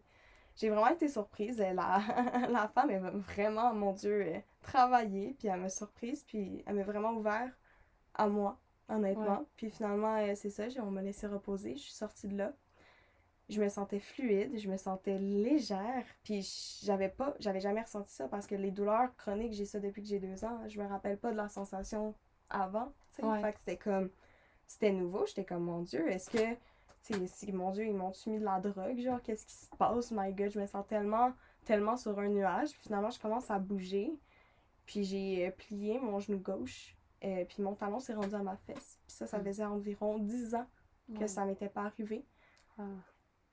j'ai vraiment été surprise. La femme, elle m'a vraiment, mon Dieu, travaillé, puis elle m'a surprise, puis elle m'a vraiment ouvert à moi, honnêtement. Ouais. Puis finalement, c'est ça, on m'a laissé reposer, je suis sortie de là. Je me sentais fluide, je me sentais légère, puis j'avais jamais ressenti ça parce que les douleurs chroniques, j'ai ça depuis que j'ai 2 ans. Je me rappelle pas de la sensation avant, tu sais. Ouais. Fait que c'était nouveau. J'étais comme, mon Dieu, est-ce que, tu sais, si, mon Dieu, ils m'ont-tu mis de la drogue, genre, qu'est-ce qui se passe, my God, je me sens tellement sur un nuage. Puis finalement, je commence à bouger, puis j'ai plié mon genou gauche, puis mon talon s'est rendu à ma fesse. Puis ça Mm. faisait environ 10 ans que Ouais. ça m'était pas arrivé. Ah.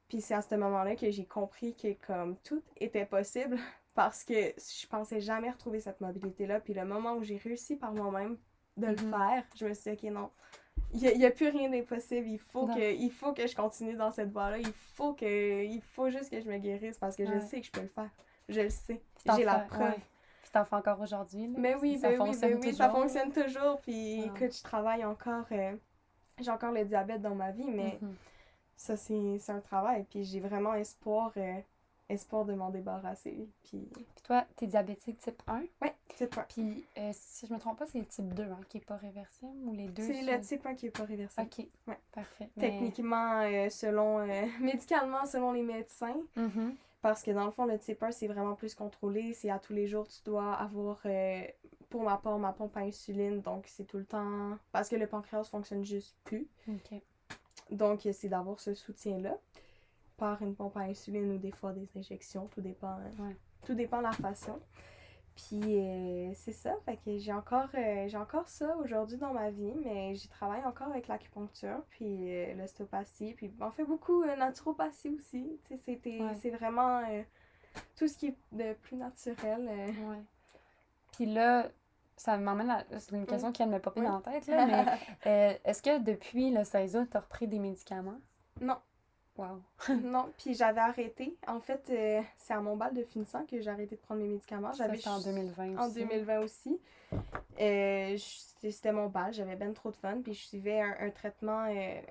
Puis c'est à ce moment-là que j'ai compris que comme tout était possible parce que je pensais jamais retrouver cette mobilité-là. Puis le moment où j'ai réussi par moi-même de le Mhm. faire, je me suis dit, ok, non, il y a plus rien d'impossible. Non. Il faut que je continue dans cette voie-là. Il faut juste que je me guérisse parce que je Ouais. sais que je peux le faire. Je le sais. Puis t'en J'ai la fais, preuve. ouais. Puis t'en fais encore aujourd'hui, là. Mais oui, Ça ben fonctionne oui, ça toujours. fonctionne toujours. Puis Ah. écoute, je travaille encore. J'ai encore le diabète dans ma vie, mais Mhm. ça, c'est un travail. Puis j'ai vraiment espoir de m'en débarrasser. Puis, Puis toi, t'es diabétique type 1. ouais, type 1. Puis si je me trompe pas, c'est le type 2 hein, qui est pas réversible ou les deux C'est le type 1 qui est pas réversible. Ok, Ouais. parfait. Mais... Techniquement, médicalement, selon les médecins. Mhm. Parce que dans le fond, le type 1, c'est vraiment plus contrôlé. C'est à tous les jours, tu dois avoir, pour ma part, ma pompe à insuline. Donc, c'est tout le temps. Parce que le pancréas fonctionne juste plus. Ok. Donc, c'est d'avoir ce soutien-là par une pompe à insuline ou des fois des injections. Tout dépend, Ouais. tout dépend de la façon. Puis, c'est ça. Fait que j'ai encore ça aujourd'hui dans ma vie, mais j'y travaille encore avec l'acupuncture, puis l'ostéopathie. Puis, on fait beaucoup naturopathie aussi. Tu sais, Ouais. c'est vraiment tout ce qui est de plus naturel. Ouais. Puis là, ça m'emmène à... C'est une question qui vient de me popper Oui. dans la tête, là, mais est-ce que depuis le 16 août, t'as repris des médicaments? Non, Wow. non. Puis j'avais arrêté. En fait, c'est à mon bal de finissant que j'ai arrêté de prendre mes médicaments. Ça, c'était en 2020 En aussi. 2020 aussi. C'était mon bal, j'avais ben trop de fun, puis je suivais un traitement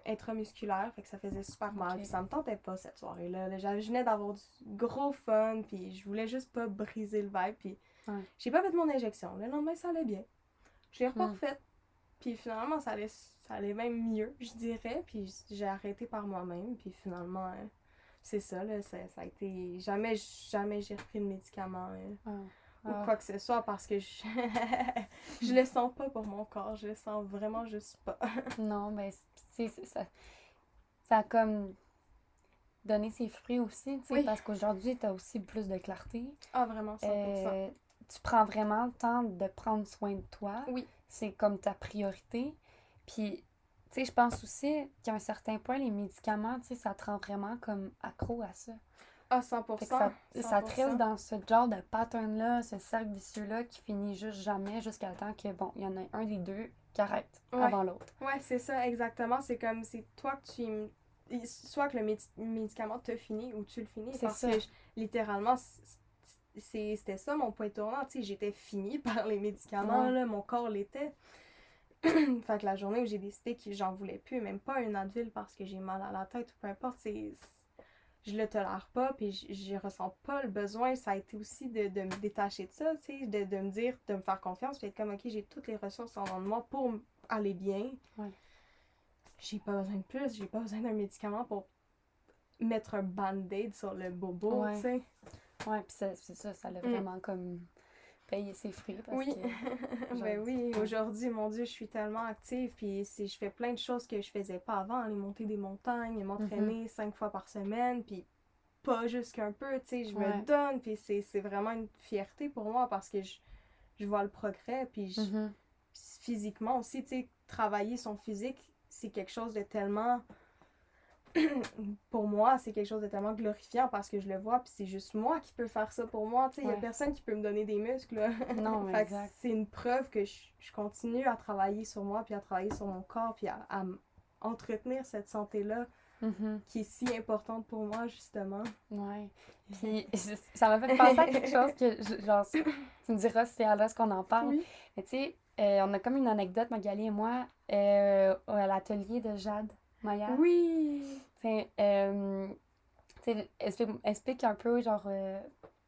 intramusculaire, fait que ça faisait super mal, Ok. puis ça me tentait pas cette soirée-là. Là, je venais d'avoir du gros fun, puis je voulais juste pas briser le vibe, puis Ouais. j'ai pas fait mon injection. Le lendemain, ça allait bien. Je l'ai Hmm. refaite, puis finalement, ça allait même mieux, je dirais, puis j'ai arrêté par moi-même, puis finalement, c'est ça, là, ça a été... Jamais j'ai repris de médicaments. Ah. Ou Ah. quoi que ce soit parce que je le sens pas pour mon corps, je le sens vraiment juste pas. Non, mais ça a comme donné ses fruits aussi, tu sais, Oui. parce qu'aujourd'hui, t'as aussi plus de clarté. Ah, vraiment, 100%. Tu prends vraiment le temps de prendre soin de toi. Oui. C'est comme ta priorité. Puis, tu sais, je pense aussi qu'à un certain point, les médicaments, tu sais, ça te rend vraiment comme accro à ça. Ah, 100%. Fait que ça te 100%. reste dans ce genre de pattern-là, ce cercle vicieux-là qui finit juste jamais jusqu'à temps que, bon, il y en a un des deux qui arrête Ouais. avant l'autre. Ouais, c'est ça, exactement. C'est comme, c'est toi que soit que le médicament te finit ou tu le finis. C'est Parce ça. que littéralement, c'était ça mon point tournant. Tu sais, j'étais finie par les médicaments, Ouais. là, mon corps l'était. Fait que la journée où j'ai décidé que j'en voulais plus, même pas un Advil parce que j'ai mal à la tête ou peu importe, je le tolère pas, puis je ressens pas le besoin. Ça a été aussi de me détacher de ça, tu sais, de me dire, de me faire confiance, puis être comme, ok, j'ai toutes les ressources en moi pour aller bien. Ouais. J'ai pas besoin de plus, j'ai pas besoin d'un médicament pour mettre un band-aid sur le bobo, Ouais. tu sais. Ouais, puis c'est ça, ça l'a vraiment comme payé ses fruits parce Oui, que... ben genre, oui, ouais. aujourd'hui, mon Dieu, je suis tellement active, puis je fais plein de choses que je faisais pas avant, aller monter des montagnes, m'entraîner 5 fois par semaine, puis pas juste qu'un peu, tu sais, je Ouais. me donne, puis c'est vraiment une fierté pour moi parce que je vois le progrès, puis Mhm. physiquement aussi, tu sais, travailler son physique, c'est quelque chose de tellement... pour moi, c'est quelque chose de tellement glorifiant parce que je le vois, puis c'est juste moi qui peux faire ça pour moi, tu sais, il y a Ouais. personne qui peut me donner des muscles, là. Non, Fait que exact. c'est une preuve que je continue à travailler sur moi, puis à travailler sur mon corps, puis à entretenir cette santé-là Mhm. qui est si importante pour moi, justement. Ouais. Puis ça m'a fait penser à quelque chose que, genre, tu me diras si c'est à l'os qu'on en parle. Oui. Mais tu sais, on a comme une anecdote, Magali et moi, à l'atelier de Jade Maillard. Oui! Tu sais, explique un peu, genre,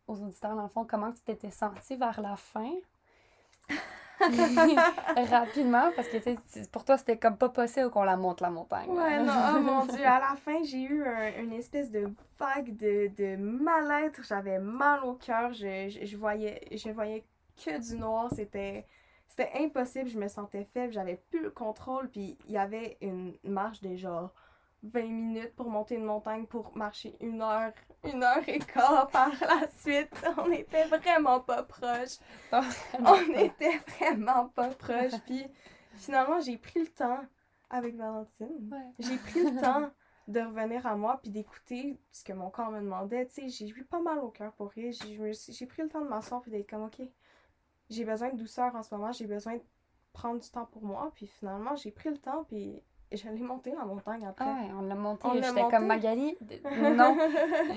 aux auditeurs, dans le fond, comment tu t'étais sentie vers la fin. rapidement, parce que tu sais, pour toi, c'était comme pas possible qu'on la monte la montagne. Ouais, non, oh mon Dieu, à la fin, j'ai eu une espèce de vague de mal-être. J'avais mal au cœur. Je voyais que du noir. C'était impossible. Je me sentais faible. J'avais plus le contrôle. Puis il y avait une marche de genre 20 minutes pour monter une montagne pour marcher 1 heure et quart par la suite. On était vraiment pas proches. On était vraiment pas proches. Puis finalement, j'ai pris le temps avec Valentine. Ouais. J'ai pris le temps de revenir à moi puis d'écouter ce que mon corps me demandait. Tu sais, j'ai eu pas mal au cœur pour rire. J'ai pris le temps de m'asseoir puis d'être comme, OK, j'ai besoin de douceur en ce moment. J'ai besoin de prendre du temps pour moi. Puis finalement, j'ai pris le temps puis je l'ai monté la montagne après. Ah ouais, on l'a monté. On l'a J'étais monté. comme Magali. Non.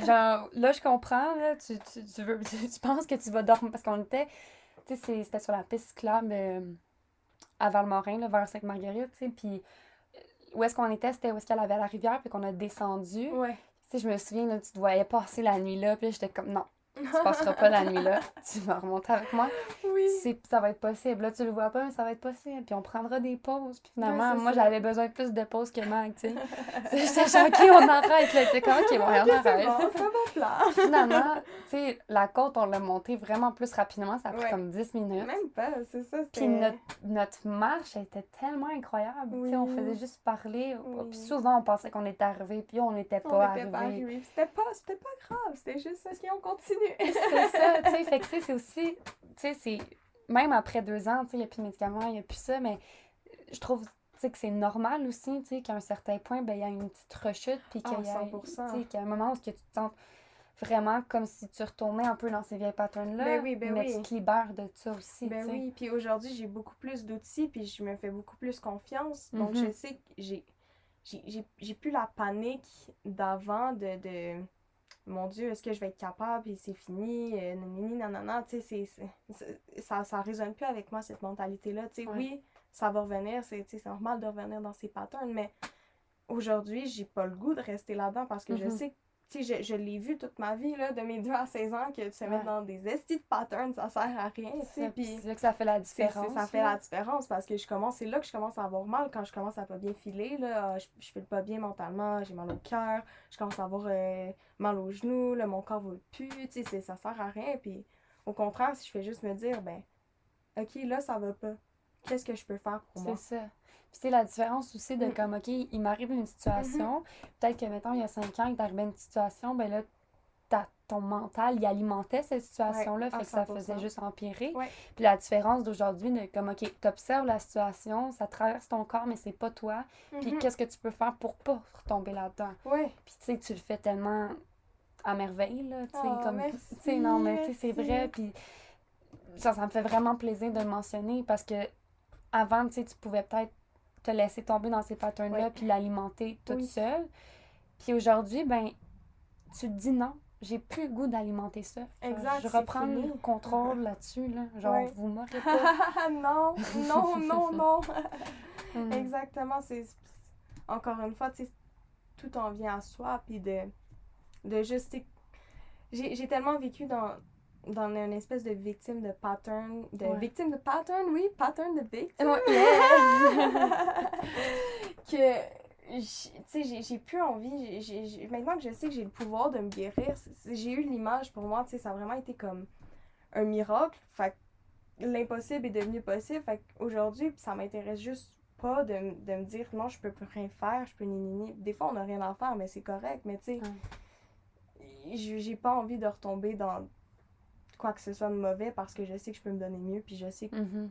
Genre, là, je comprends. Là, tu penses que tu vas dormir. Parce qu'on était. Tu sais, c'était sur la piste cyclable à Valmorin, là, vers Sainte-Marguerite. Tu sais, puis où est-ce qu'on était, c'était où est-ce qu'elle avait la rivière, puis qu'on a descendu. Ouais. Tu sais, je me souviens, là, tu te voyais passer la nuit là, puis j'étais comme, non, tu passeras pas la nuit là, tu vas remonter avec moi. Oui. Ça va être possible. Là, tu le vois pas, mais ça va être possible. Puis on prendra des pauses. Puis finalement, Ouais, c'est moi, ça. j'avais besoin de plus de pauses que Mag, tu sais. J'étais choquée, on arrête. Là, t'es comme, ok, bon, on Ok, arrête. c'est un bon plan. Finalement, tu sais, la côte, on l'a montée vraiment plus rapidement. Ça a pris Ouais. comme 10 minutes. Même pas, c'est ça. Puis C'était... notre marche elle était tellement incroyable. Tu sais, on Oui. faisait juste parler. Oui. Puis souvent, on pensait qu'on était arrivé, puis on n'était On pas n'était pas arrivé. arrivé. C'était pas grave. C'était juste ça. OK, on continue. C'est ça, tu sais. Fait que, tu sais, c'est aussi. Tu sais, c'est. Même après 2 ans, tu sais, il n'y a plus de médicaments, il n'y a plus ça, mais je trouve. Tu sais, que c'est normal aussi, tu sais, qu'à un certain point, ben, il y a une petite rechute, puis qu'il y a, 100%. tu sais, qu'il y a un moment où tu te sens vraiment comme si tu retournais un peu dans ces vieilles patterns-là, Ben oui, ben mais oui. tu te libères de ça aussi, Ben tu sais. oui, puis aujourd'hui, j'ai beaucoup plus d'outils, puis je me fais beaucoup plus confiance. Donc, Mhm. je sais que j'ai plus la panique d'avant de mon Dieu, est-ce que je vais être capable, puis c'est fini, nanani, nanana, tu sais, ça résonne plus avec moi, cette mentalité-là. Tu sais, Ouais. oui, ça va revenir, c'est normal de revenir dans ces patterns, mais aujourd'hui, j'ai pas le goût de rester là-dedans parce que je Mhm. sais, tu sais, je l'ai vu toute ma vie, là, de mes 2 à 16 ans, que de se mettre Ouais. dans des estis de patterns, ça sert à rien, tu sais, puis C'est là que ça fait la différence. ça fait la différence parce que c'est là que je commence à avoir mal quand je commence à pas bien filer, là, je file pas bien mentalement, j'ai mal au cœur, je commence à avoir mal aux genoux, là, mon corps va plus, tu sais, ça sert à rien, puis au contraire, si je fais juste me dire, ben, ok, là, ça va pas, qu'est-ce que je peux faire pour moi? C'est ça. Puis c'est la différence aussi de Mm. comme, OK, il m'arrive une situation, peut-être que, mettons, il y a 5 ans, il t'arrivait une situation, ben là, ton mental, il alimentait cette situation-là, Ouais, fait à que ça 100%. faisait juste empirer. Ouais. Puis la différence d'aujourd'hui, de comme, OK, t'observes la situation, ça traverse ton corps, mais c'est pas toi. Puis Mhm. qu'est-ce que tu peux faire pour pas retomber là-dedans? Ouais. Puis tu sais, tu le fais tellement à merveille, là, tu sais, Oh, comme, merci, tu sais, non, mais tu sais, c'est merci. vrai, puis ça me fait vraiment plaisir de le mentionner parce que avant, tu sais, tu pouvais peut-être te laisser tomber dans ces patterns-là Ouais. puis l'alimenter toute Oui. seule. Puis aujourd'hui, ben, tu te dis non, j'ai plus le goût d'alimenter ça. Genre, Exact, je c'est reprends le fini. contrôle là-dessus, là. Genre, Ouais. vous m'aurez pas. non, non, non, non. Mm. Exactement, encore une fois, tu sais, tout en vient à soi, puis de juste, tu sais, j'ai tellement vécu dans une espèce de victime de pattern, Ouais. victime de pattern, oui, pattern de victime, Ouais, yeah. que, tu sais, j'ai plus envie, maintenant que je sais que j'ai le pouvoir de me guérir, j'ai eu l'image pour moi, tu sais, ça a vraiment été comme un miracle, fait que l'impossible est devenu possible, fait qu'aujourd'hui, ça m'intéresse juste pas de me dire non, je peux plus rien faire, je peux ni. Des fois, on n'a rien à faire, mais c'est correct, mais tu sais, j'ai pas envie de retomber dans quoi que ce soit de mauvais parce que je sais que je peux me donner mieux, puis je sais que Mhm.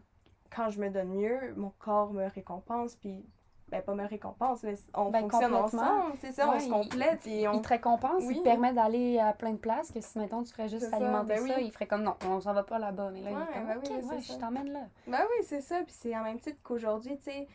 quand je me donne mieux, mon corps me récompense, puis ben pas me récompense, mais on Ben, fonctionne complètement. ensemble, c'est ça, on Ouais, se complète, puis Il on... te récompense, Oui. il te permet d'aller à plein de places, que si, mettons, tu ferais juste C'est ça, alimenter ben ça, oui. il ferait comme non, on s'en va pas là-bas. Mais là, il Ouais, est comme, ben ok, oui, ouais, c'est je ça. t'emmène là. Ben oui, c'est ça, puis c'est en même titre qu'aujourd'hui, tu sais,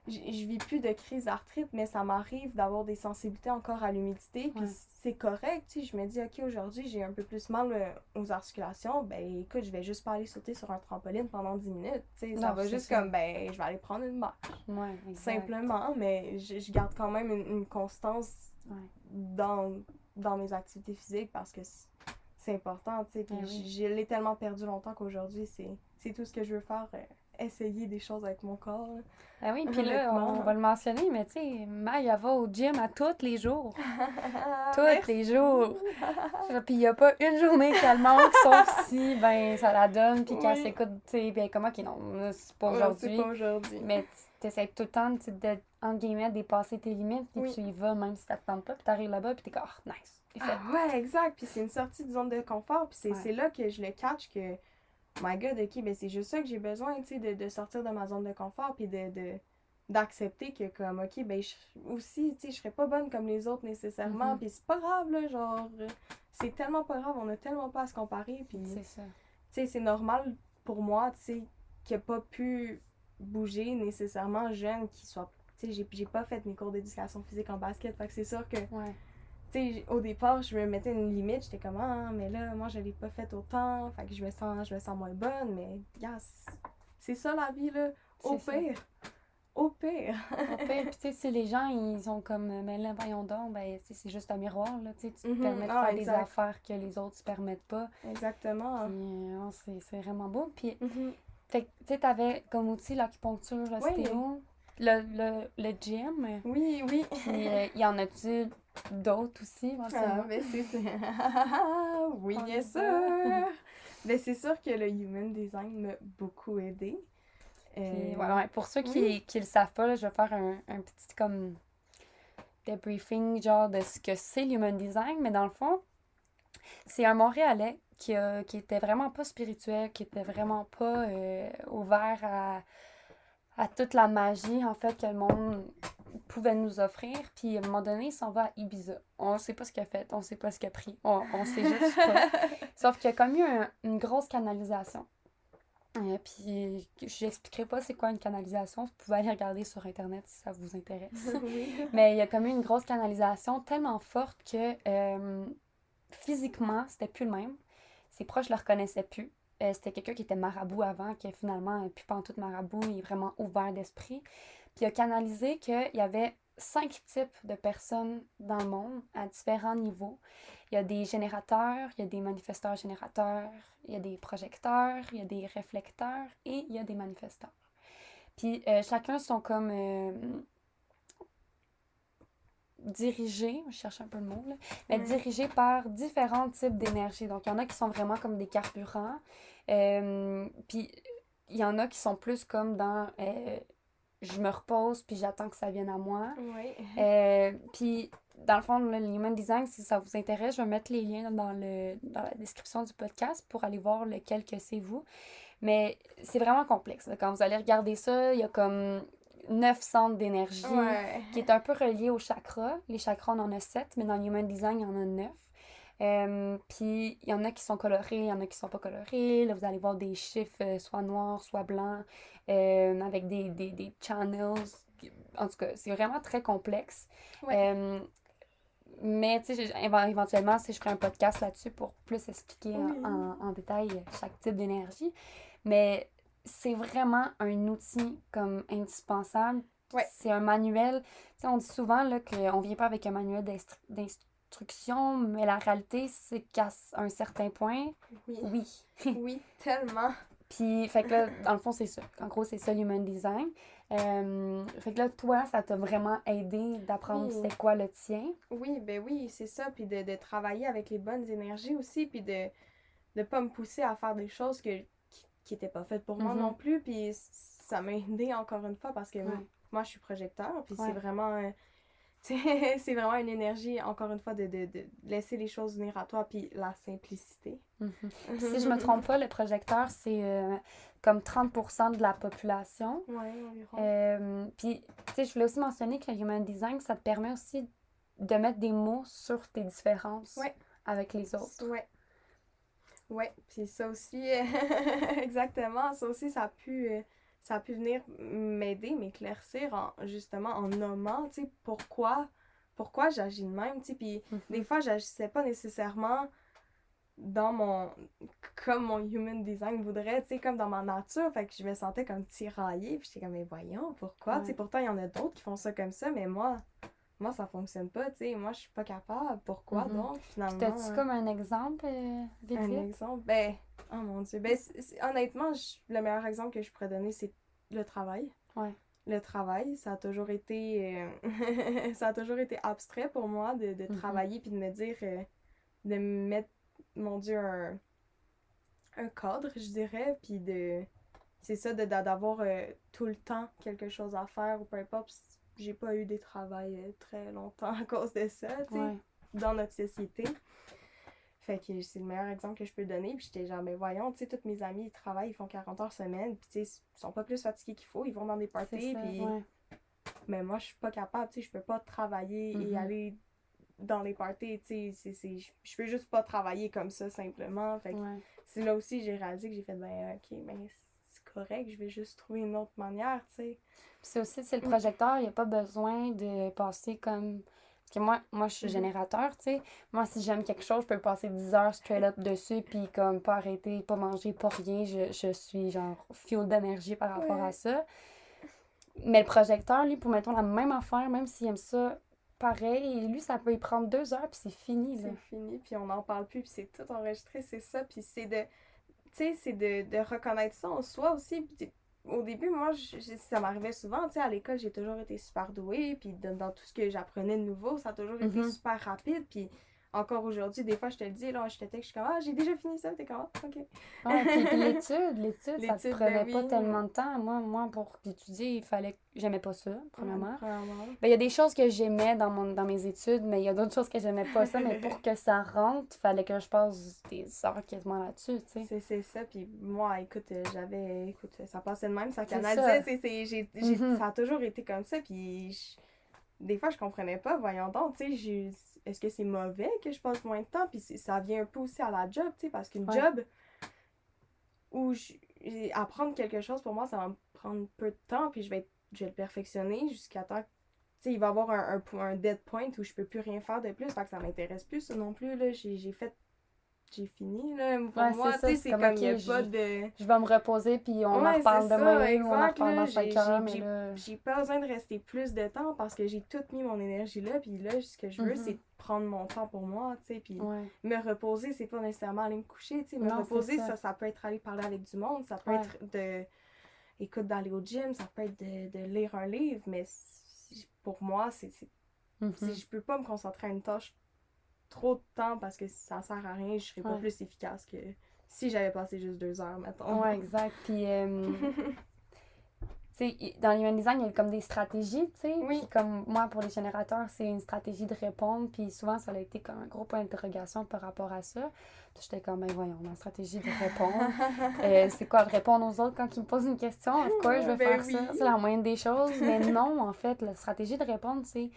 je vis plus de crise d'arthrite, mais ça m'arrive d'avoir des sensibilités encore à l'humidité, puis Ouais. c'est correct, tu sais, je me dis, ok, aujourd'hui, j'ai un peu plus mal aux articulations, ben écoute, je vais juste pas aller sauter sur un trampoline pendant 10 minutes, tu sais, ça Non, va c'est juste ça. comme, ben, je vais aller prendre une marche, Ouais, exact. simplement, mais je garde quand même une constance Ouais. dans mes activités physiques, parce que c'est important, tu sais, puis Ben oui. je l'ai tellement perdu longtemps qu'aujourd'hui, c'est tout ce que je veux faire essayer des choses avec mon corps. Là. Ah oui, puis là, on va le mentionner, mais tu sais, Maï, elle va au gym à tous les jours. Tous les jours. Puis il n'y a pas une journée qu'elle manque, sauf si, ben, ça la donne, puis qu'elle s'écoute, tu sais, bien, comment, ok, non, c'est pas aujourd'hui. C'est pas aujourd'hui. Mais tu essaies tout le temps, de, en guillemets, dépasser tes limites, puis tu y vas, même si ça te tente pas, puis t'arrives là-bas, puis t'es comme, oh, nice, c'est fait. Ouais, exact. Puis c'est une sortie de zone de confort, puis c'est là que je le catch que, my God, ok, ben c'est juste ça que j'ai besoin, tu sais, de sortir de ma zone de confort, puis d'accepter que comme ok ben aussi tu sais je serais pas bonne comme les autres nécessairement puis c'est pas grave là genre c'est tellement pas grave on a tellement pas à se comparer puis c'est ça tu sais c'est normal pour moi tu sais qu'il a pas pu bouger nécessairement jeune qui soit tu sais j'ai pas fait mes cours d'éducation physique en basket fait que c'est sûr que tu sais au départ je me mettais une limite j'étais comme ah mais là moi je l'ai pas fait autant fait que je me sens moins bonne mais yes, c'est ça la vie là au pire. Au pire. Puis tu sais, si les gens, ils ont comme, mais là, voyons donc, ben, c'est juste un miroir, là, tu sais, tu te permets de faire des affaires que les autres se permettent pas. Exactement. Puis, c'est vraiment beau. Puis, fait que, tu sais, t'avais comme outil l'acupuncture, l'ostéo, le gym. Oui. Puis, il y en a-tu d'autres aussi, ben c'est ça. Oui, bien sûr. Ben c'est sûr que le Human Design m'a beaucoup aidé. Puis, pour ceux qui le savent pas, là, je vais faire un petit comme debriefing genre de ce que c'est l'Human Design, mais dans le fond, c'est un Montréalais qui était vraiment pas spirituel, qui était vraiment pas ouvert à toute la magie en fait que le monde pouvait nous offrir. Puis à un moment donné, il s'en va à Ibiza. On sait pas ce qu'il a fait, on sait pas ce qu'il a pris, on sait juste pas. Sauf qu'il y a comme eu une grosse canalisation. Puis, je n'expliquerai pas c'est quoi une canalisation. Vous pouvez aller regarder sur Internet si ça vous intéresse. Mais il y a comme eu une grosse canalisation tellement forte que physiquement, c'était plus le même. Ses proches ne le reconnaissaient plus. C'était quelqu'un qui était marabout avant, qui finalement n'est plus pantoute marabout. Il est vraiment ouvert d'esprit. Puis il a canalisé qu'il y avait 5 types de personnes dans le monde à différents niveaux. Il y a des générateurs, il y a des manifesteurs générateurs, il y a des projecteurs, il y a des réflecteurs et il y a des manifesteurs. Puis chacun sont comme dirigés, je cherche un peu le mot, là, mais dirigés par différents types d'énergie. Donc il y en a qui sont vraiment comme des carburants, puis il y en a qui sont plus comme dans je me repose puis j'attends que ça vienne à moi. Puis dans le fond, le Human Design, si ça vous intéresse, je vais mettre les liens dans la description du podcast pour aller voir lequel que c'est vous. Mais c'est vraiment complexe. Quand vous allez regarder ça, il y a comme 9 centres d'énergie qui est un peu relié aux chakras. Les chakras, on en a 7, mais dans le Human Design, il y en a 9. Puis il y en a qui sont colorés, il y en a qui sont pas colorés. Là, vous allez voir des chiffres soit noirs, soit blancs, avec des channels. En tout cas, c'est vraiment très complexe. Mais tu sais, éventuellement, si je ferai un podcast là-dessus pour plus expliquer en détail chaque type d'énergie. Mais c'est vraiment un outil comme indispensable. C'est un manuel. Tu sais, on dit souvent là, qu'on ne vient pas avec un manuel d'instruction, mais la réalité, c'est qu'à un certain point, oui, tellement. Puis, fait que là, dans le fond, c'est ça. En gros, c'est ça l'Human Design. Fait que là, toi, ça t'a vraiment aidé d'apprendre c'est quoi le tien. Oui, ben oui, c'est ça. Puis de travailler avec les bonnes énergies aussi. Puis de ne pas me pousser à faire des choses qui n'étaient pas faites pour moi non plus. Puis ça m'a aidé encore une fois parce que moi, je suis projecteur. Puis c'est vraiment... c'est vraiment une énergie, encore une fois, de laisser les choses venir à toi, puis la simplicité. Si je me trompe pas, le projecteur, c'est comme 30% de la population. Oui, environ. Puis, tu sais, je voulais aussi mentionner que le Human Design, ça te permet aussi de mettre des mots sur tes différences avec les autres. Oui, puis ça aussi, exactement, ça aussi, ça a pu venir m'aider, m'éclaircir justement en nommant, tu sais, pourquoi j'agis de même, tu sais, puis des fois, j'agissais pas nécessairement comme mon Human Design voudrait, tu sais, comme dans ma nature, fait que je me sentais comme tiraillée, puis j'étais comme, mais voyons, pourquoi, tu sais, pourtant, il y en a d'autres qui font ça comme ça, mais moi, ça fonctionne pas, tu sais, moi, je suis pas capable, pourquoi donc, finalement... T'as-tu comme un exemple, vite? Un exemple? Ben, Oh mon Dieu. Ben, honnêtement, le meilleur exemple que je pourrais donner, c'est le travail. Ouais. Le travail, ça a toujours été, ça a toujours été abstrait pour moi de travailler puis de me dire, de me mettre, mon Dieu, un cadre, je dirais, puis c'est ça, d'avoir tout le temps quelque chose à faire ou peu importe. J'ai pas eu des travails très longtemps à cause de ça, tu sais, Ouais. dans notre société. Fait que c'est le meilleur exemple que je peux donner. Puis j'étais genre, mais voyons, tu sais, tous mes amis, ils travaillent, ils font 40 heures semaine, puis tu sais, ils sont pas plus fatigués qu'il faut, ils vont dans des parties, puis... Ouais. Mais moi, je suis pas capable, tu sais, je peux pas travailler et aller dans les parties, tu sais, je peux juste pas travailler comme ça, simplement. Fait que c'est là aussi j'ai réalisé que j'ai fait, ben, ok, mais c'est correct, je vais juste trouver une autre manière, tu sais. Puis c'est aussi, c'est le projecteur, il n'y a pas besoin de passer comme... Parce que moi je suis générateur, tu sais. Moi, si j'aime quelque chose, je peux passer 10 heures straight up dessus, puis comme pas arrêter, pas manger, pas rien. Je suis genre fuel d'énergie par rapport à ça. Mais le projecteur, lui, pour mettons la même affaire, même s'il aime ça pareil, lui, ça peut y prendre 2 heures, puis c'est fini, là. C'est fini, puis on n'en parle plus, puis c'est tout enregistré, c'est ça. Puis c'est de... Tu sais, c'est de reconnaître ça en soi aussi. Puis au début, moi, ça m'arrivait souvent, tu sais, à l'école, j'ai toujours été super douée, puis dans tout ce que j'apprenais de nouveau, ça a toujours été super rapide, puis encore aujourd'hui, des fois, je te le dis, là, je te texte, je suis comme, ah, j'ai déjà fini ça, t'es comme, ah, ok. Ouais, puis l'étude, ça te prenait ben pas oui. tellement de temps. Moi, pour étudier, il fallait que j'aimais pas ça, premièrement. Premièrement. Ben, il y a des choses que j'aimais dans mes études, mais il y a d'autres choses que j'aimais pas ça. Mais pour que ça rentre, il fallait que je passe des heures quasiment là-dessus, tu sais. C'est ça, puis moi, écoute, ça passait de même, ça C'est canalisait, ça. ça a toujours été comme ça, puis des fois, je comprenais pas, voyons donc, tu sais, est-ce que c'est mauvais que je passe moins de temps, puis ça vient un peu aussi à la job, tu sais, parce qu'une job où apprendre quelque chose, pour moi, ça va me prendre peu de temps, puis je vais le perfectionner jusqu'à temps que, tu sais, il va y avoir un dead point où je peux plus rien faire de plus, fait que ça m'intéresse plus ça non plus, là, j'ai fini, là. Pour moi, tu sais, c'est comme, il n'y a pas de... Je vais me reposer, puis on en reparle demain, ou on en reparle dans 5 heures, mais là... J'ai pas besoin de rester plus de temps parce que j'ai tout mis mon énergie là, puis là, ce que je veux, c'est prendre mon temps pour moi, tu sais, puis me reposer, c'est pas nécessairement aller me coucher, tu sais, me reposer, ça peut être aller parler avec du monde, ça peut être d'aller au gym, ça peut être de lire un livre, mais pour moi, je peux pas me concentrer à une tâche trop de temps parce que ça sert à rien, je serais pas plus efficace que si j'avais passé juste 2 heures, mettons. Ouais, exact. Puis, tu sais, dans l'human design, il y a comme des stratégies, tu sais. Oui. Puis comme moi, pour les générateurs, c'est une stratégie de répondre. Puis souvent, ça a été comme un gros point d'interrogation par rapport à ça. Puis j'étais comme, ben voyons, ma stratégie de répondre. C'est quoi, de répondre aux autres quand ils me posent une question? Of course, je vais faire ça. C'est la moindre des choses. Mais non, en fait, la stratégie de répondre, c'est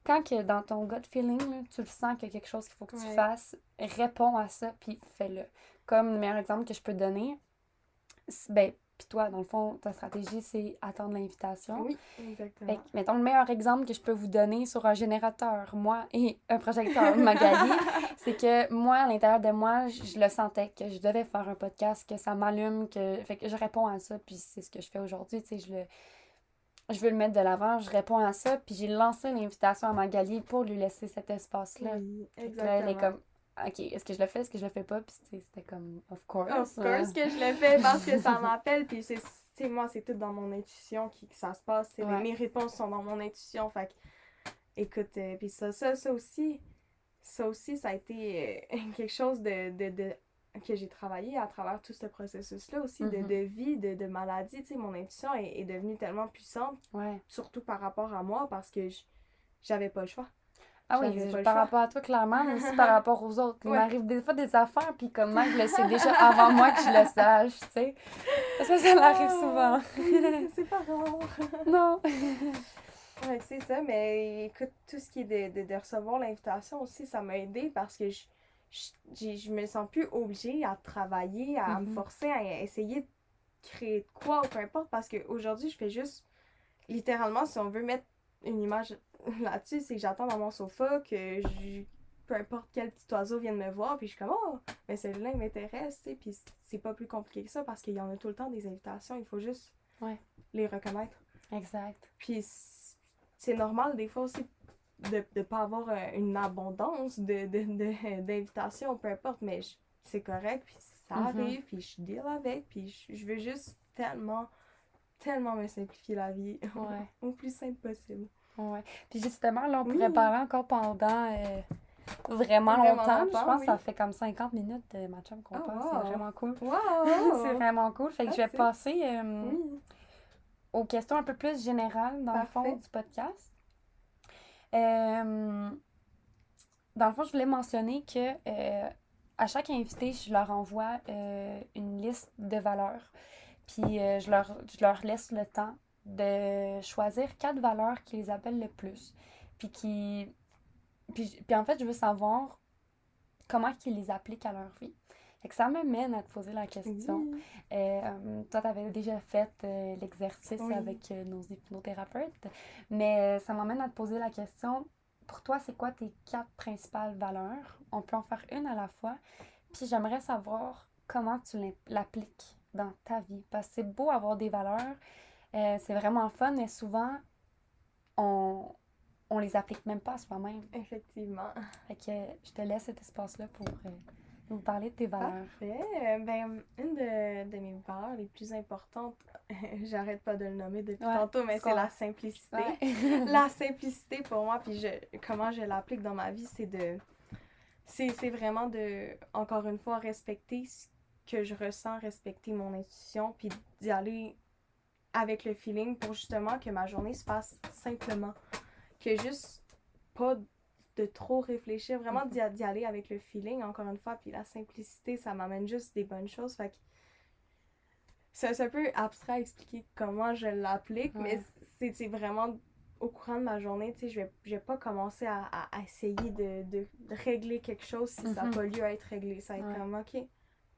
quand que dans ton gut feeling, là, tu le sens qu'il y a quelque chose qu'il faut que tu fasses, réponds à ça, puis fais-le. Comme le meilleur exemple que je peux te donner, ben, puis toi, dans le fond, ta stratégie, c'est attendre l'invitation. Oui, exactement. Fait que, mettons, le meilleur exemple que je peux vous donner sur un générateur, moi, et un projecteur, Magali, c'est que moi, à l'intérieur de moi, je le sentais que je devais faire un podcast, que ça m'allume, fait que je réponds à ça, puis c'est ce que je fais aujourd'hui, tu sais, je veux le mettre de l'avant, je réponds à ça, puis j'ai lancé une invitation à Magali pour lui laisser cet espace-là. Oui, exactement. Là, elle est comme, OK, est-ce que je le fais, est-ce que je le fais pas? Puis c'était comme, of course. Of course que je le fais parce que ça m'appelle, puis moi, c'est tout dans mon intuition que ça se passe. Mes réponses sont dans mon intuition, fait que, écoute, puis ça aussi, ça a été quelque chose que j'ai travaillé à travers tout ce processus-là aussi, de vie, de maladie, tu sais, mon intuition est devenue tellement puissante, surtout par rapport à moi, parce que j'avais pas le choix. Ah oui, par rapport à toi, clairement, mais aussi par rapport aux autres. Il m'arrive des fois des affaires, puis comme moi, je le sais déjà avant moi que je le sache, tu sais. Ça m'arrive souvent. C'est pas rare. Non. Ouais, c'est ça, mais écoute, tout ce qui est de recevoir l'invitation aussi, ça m'a aidé parce que je me sens plus obligée à travailler, à me forcer, à essayer de créer de quoi ou peu importe, parce qu'aujourd'hui, je fais juste, littéralement, si on veut mettre une image là-dessus, c'est que j'attends dans mon sofa, peu importe quel petit oiseau vienne me voir, puis je suis comme, oh, mais celui-là, il m'intéresse, tu sais, puis c'est pas plus compliqué que ça, parce qu'il y en a tout le temps des invitations, il faut juste les reconnaître. Exact. Puis c'est normal, des fois aussi, de ne pas avoir une abondance d'invitations, peu importe, mais c'est correct, puis ça arrive, puis je deal avec, puis je veux juste tellement me simplifier la vie Ouais. au plus simple possible. Ouais. Puis justement, là, on Oui. pourrait parler encore pendant vraiment Vraiment longtemps. Je longtemps, pense que oui. ça fait comme 50 minutes de ma chum qu'on Oh, passe. C'est wow! vraiment cool. C'est Wow! vraiment cool. Fait que je vais Merci. passer Oui, aux questions un peu plus générales, dans le fond, parfait. du podcast. Euh, Dans le fond, je voulais mentionner que à chaque invité, je leur envoie une liste de valeurs. Puis je leur laisse le temps de choisir 4 valeurs qui les appellent le plus. Puis puis en fait, je veux savoir comment ils les appliquent à leur vie. Fait que ça me mène à te poser la question. Oui. Toi, tu avais déjà fait l'exercice Oui. avec nos hypnothérapeutes, mais ça m'emmène à te poser la question. Pour toi, c'est quoi tes 4 principales valeurs? On peut en faire une à la fois. Puis j'aimerais savoir comment tu l'appliques dans ta vie. Parce que c'est beau avoir des valeurs, c'est vraiment fun, mais souvent, on les applique même pas à soi-même. Effectivement. Fait que je te laisse cet espace-là pour nous parler de tes valeurs. Parfait. Ben, une de mes valeurs les plus importantes, j'arrête pas de le nommer depuis Ouais, tantôt, mais c'est c'est quoi? la simplicité. Ouais. La simplicité pour moi, puis comment je l'applique dans ma vie, c'est vraiment de, encore une fois, respecter ce que je ressens, respecter mon intuition, puis d'y aller avec le feeling pour justement que ma journée se passe simplement. Que juste pas de trop réfléchir, vraiment d'y aller avec le feeling, encore une fois, puis la simplicité, ça m'amène juste des bonnes choses, fait que c'est un peu abstrait à expliquer comment je l'applique, Ouais. mais c'est vraiment au courant de ma journée, tu sais, je vais pas commencer à essayer de régler quelque chose si ça n'a pas lieu à être réglé. Ça va être Ouais. comme, ok,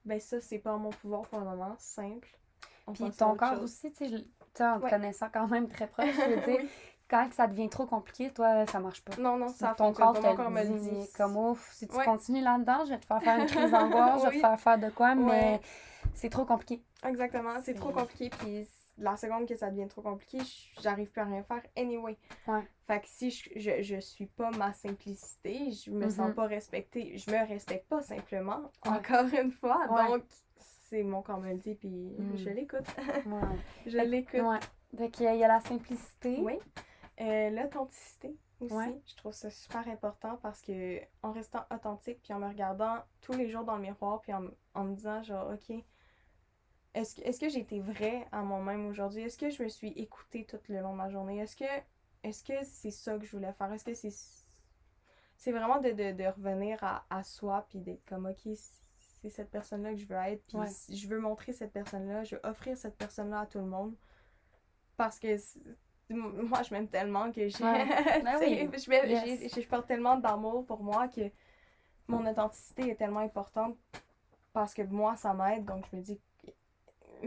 ben ça, c'est pas mon pouvoir pour le moment, simple. On Puis passe à ton autre corps chose. aussi, tu sais, en te Ouais. connaissant quand même très proche, je veux dire, Oui. quand ça devient trop compliqué, toi, ça marche pas. Non, ça Ton fonctionne corps pas. te Mon corps me le le dit, dit. comme ouf, si tu Ouais. continues là-dedans, je vais te faire une crise d'angoisse, je vais te Oui. faire faire de quoi, mais Ouais. c'est trop compliqué. Exactement, c'est trop compliqué, puis la seconde que ça devient trop compliqué, j'arrive plus à rien faire anyway. Ouais. Fait que si je suis pas ma simplicité, je me sens pas respectée, je me respecte pas simplement, encore une fois, Ouais. donc c'est mon corps me le dit, puis je l'écoute. Ouais. Je l'écoute. Ouais. Fait qu'il y a la simplicité. Oui. L'authenticité aussi, Ouais. je trouve ça super important parce que en restant authentique, puis en me regardant tous les jours dans le miroir, puis en me disant genre, ok, est-ce que j'ai été vraie à moi-même aujourd'hui? Est-ce que je me suis écoutée tout le long de ma journée? Est-ce que c'est ça que je voulais faire? Est-ce que c'est vraiment de revenir à soi puis d'être comme, ok, c'est cette personne-là que je veux être, puis je veux montrer cette personne-là, je veux offrir cette personne-là à tout le monde. Parce que moi, je m'aime tellement que je porte tellement d'amour pour moi que mon authenticité est tellement importante parce que moi, ça m'aide, donc je me dis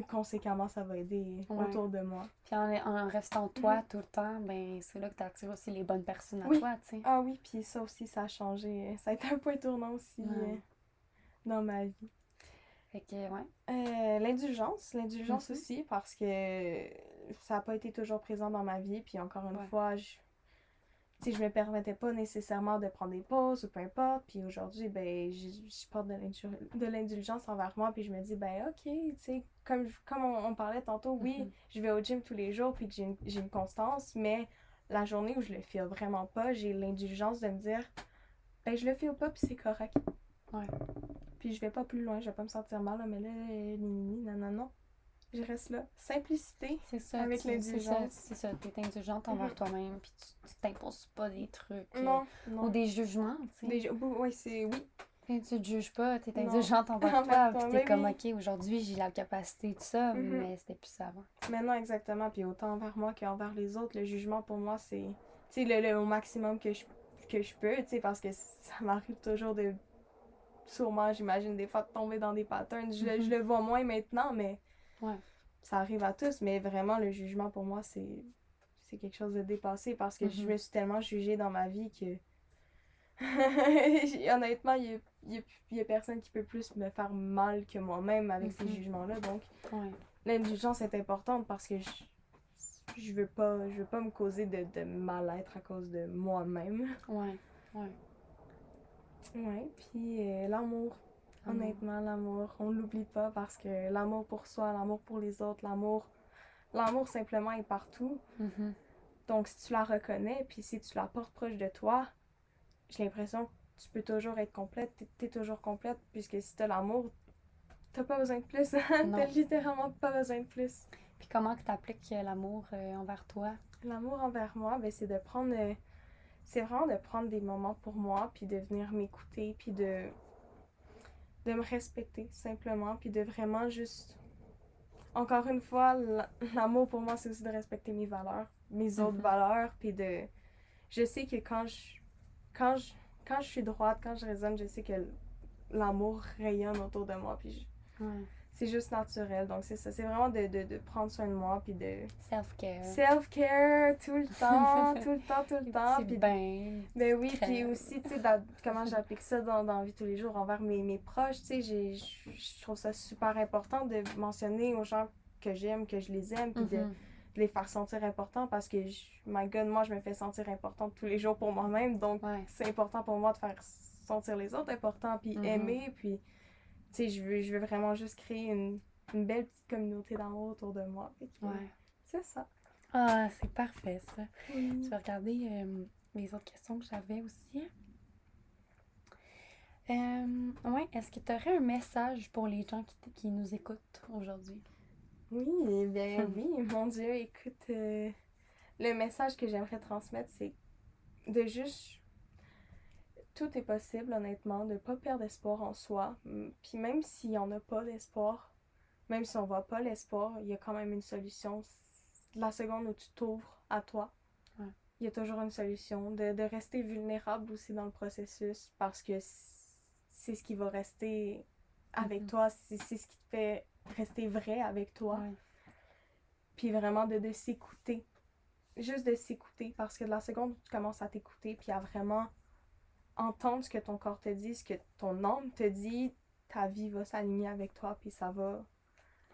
conséquemment, ça va aider autour de moi. Puis en restant toi tout le temps, ben c'est là que tu attires aussi les bonnes personnes à toi, tu sais. Ah oui, puis ça aussi, ça a changé. Ça a été un point tournant aussi dans ma vie. Fait que, ouais. L'indulgence aussi, parce que ça n'a pas été toujours présent dans ma vie, puis encore une fois, je me permettais pas nécessairement de prendre des pauses ou peu importe, puis aujourd'hui, ben, je porte de l'indulgence envers moi, puis je me dis, ben, ok, tu sais, comme on parlait tantôt, oui, je vais au gym tous les jours, puis que j'ai une constance, mais la journée où je le file vraiment pas, j'ai l'indulgence de me dire, ben, je le file pas, puis c'est correct. Ouais. Puis je vais pas plus loin, je vais pas me sentir mal, mais là, non. Je reste là. Simplicité, c'est ça, avec l'indulgence. C'est ça, t'es indulgente envers toi-même, puis tu t'imposes pas des trucs. Non. Ou des jugements, tu sais. Oui, c'est... Oui. Et tu te juges pas, t'es indulgente envers toi, puis t'es comme, oui. OK, aujourd'hui, j'ai la capacité de ça, mais c'était plus ça avant. Mais non, exactement, puis autant envers moi qu'envers les autres, le jugement, pour moi, c'est... Tu sais, le au maximum que je peux, tu sais, parce que ça m'arrive toujours de... Sûrement, j'imagine, des fois, de tomber dans des patterns. Je le vois moins maintenant, mais... Ça arrive à tous, mais vraiment, le jugement, pour moi, c'est quelque chose de dépassé parce que je me suis tellement jugée dans ma vie que... Honnêtement, il y a personne qui peut plus me faire mal que moi-même avec ces jugements-là. Donc, l'indulgence est importante parce que je veux pas me causer de mal-être à cause de moi-même. Ouais, puis l'amour. L'amour. Honnêtement, l'amour, on l'oublie pas parce que l'amour pour soi, l'amour pour les autres, l'amour simplement est partout. Mhm. Donc, si tu la reconnais, puis si tu la portes proche de toi, j'ai l'impression que tu peux toujours être complète. T'es toujours complète, puisque si t'as l'amour, t'as pas besoin de plus. Non. T'as littéralement pas besoin de plus. Puis comment que t'appliques l'amour envers toi? L'amour envers moi, ben, c'est vraiment de prendre des moments pour moi, puis de venir m'écouter, puis de me respecter, simplement, puis de vraiment juste... Encore une fois, l'amour pour moi, c'est aussi de respecter mes valeurs, mes autres valeurs, puis de... Je sais que quand je, quand je suis droite, quand je raisonne, je sais que l'amour rayonne autour de moi, puis Ouais. c'est juste naturel. Donc c'est ça, c'est vraiment de prendre soin de moi, puis de... Self-care. Self-care, tout le temps, tout le temps, tout le Les temps. petits Puis, bains, ben oui, crème. puis aussi, tu sais, comment j'applique ça dans la vie de tous les jours envers mes proches, tu sais, je trouve ça super important de mentionner aux gens que j'aime, que je les aime, puis de les faire sentir importants parce que, my God, moi, je me fais sentir importante tous les jours pour moi-même, donc Ouais. c'est important pour moi de faire sentir les autres importants, puis aimer, puis, tu sais, je veux vraiment juste créer une belle petite communauté d'amour autour de moi. Fait que, Ouais. c'est ça. Ah, c'est parfait, ça. Oui. Je vais regarder les autres questions que j'avais aussi. Ouais, est-ce que tu aurais un message pour les gens qui nous écoutent aujourd'hui? Oui, bien oui, mon Dieu, écoute, le message que j'aimerais transmettre, c'est de juste... Tout est possible, honnêtement, de ne pas perdre espoir en soi. Puis même s'il n'y en a pas d'espoir, même si on voit pas l'espoir, il y a quand même une solution. La seconde où tu t'ouvres à toi, Ouais. il y a toujours une solution. De rester vulnérable aussi dans le processus parce que c'est ce qui va rester avec toi, c'est ce qui te fait rester vrai avec toi. Ouais. Puis vraiment de s'écouter. Juste de s'écouter parce que de la seconde où tu commences à t'écouter puis à vraiment entendre ce que ton corps te dit, ce que ton âme te dit, ta vie va s'aligner avec toi puis ça va...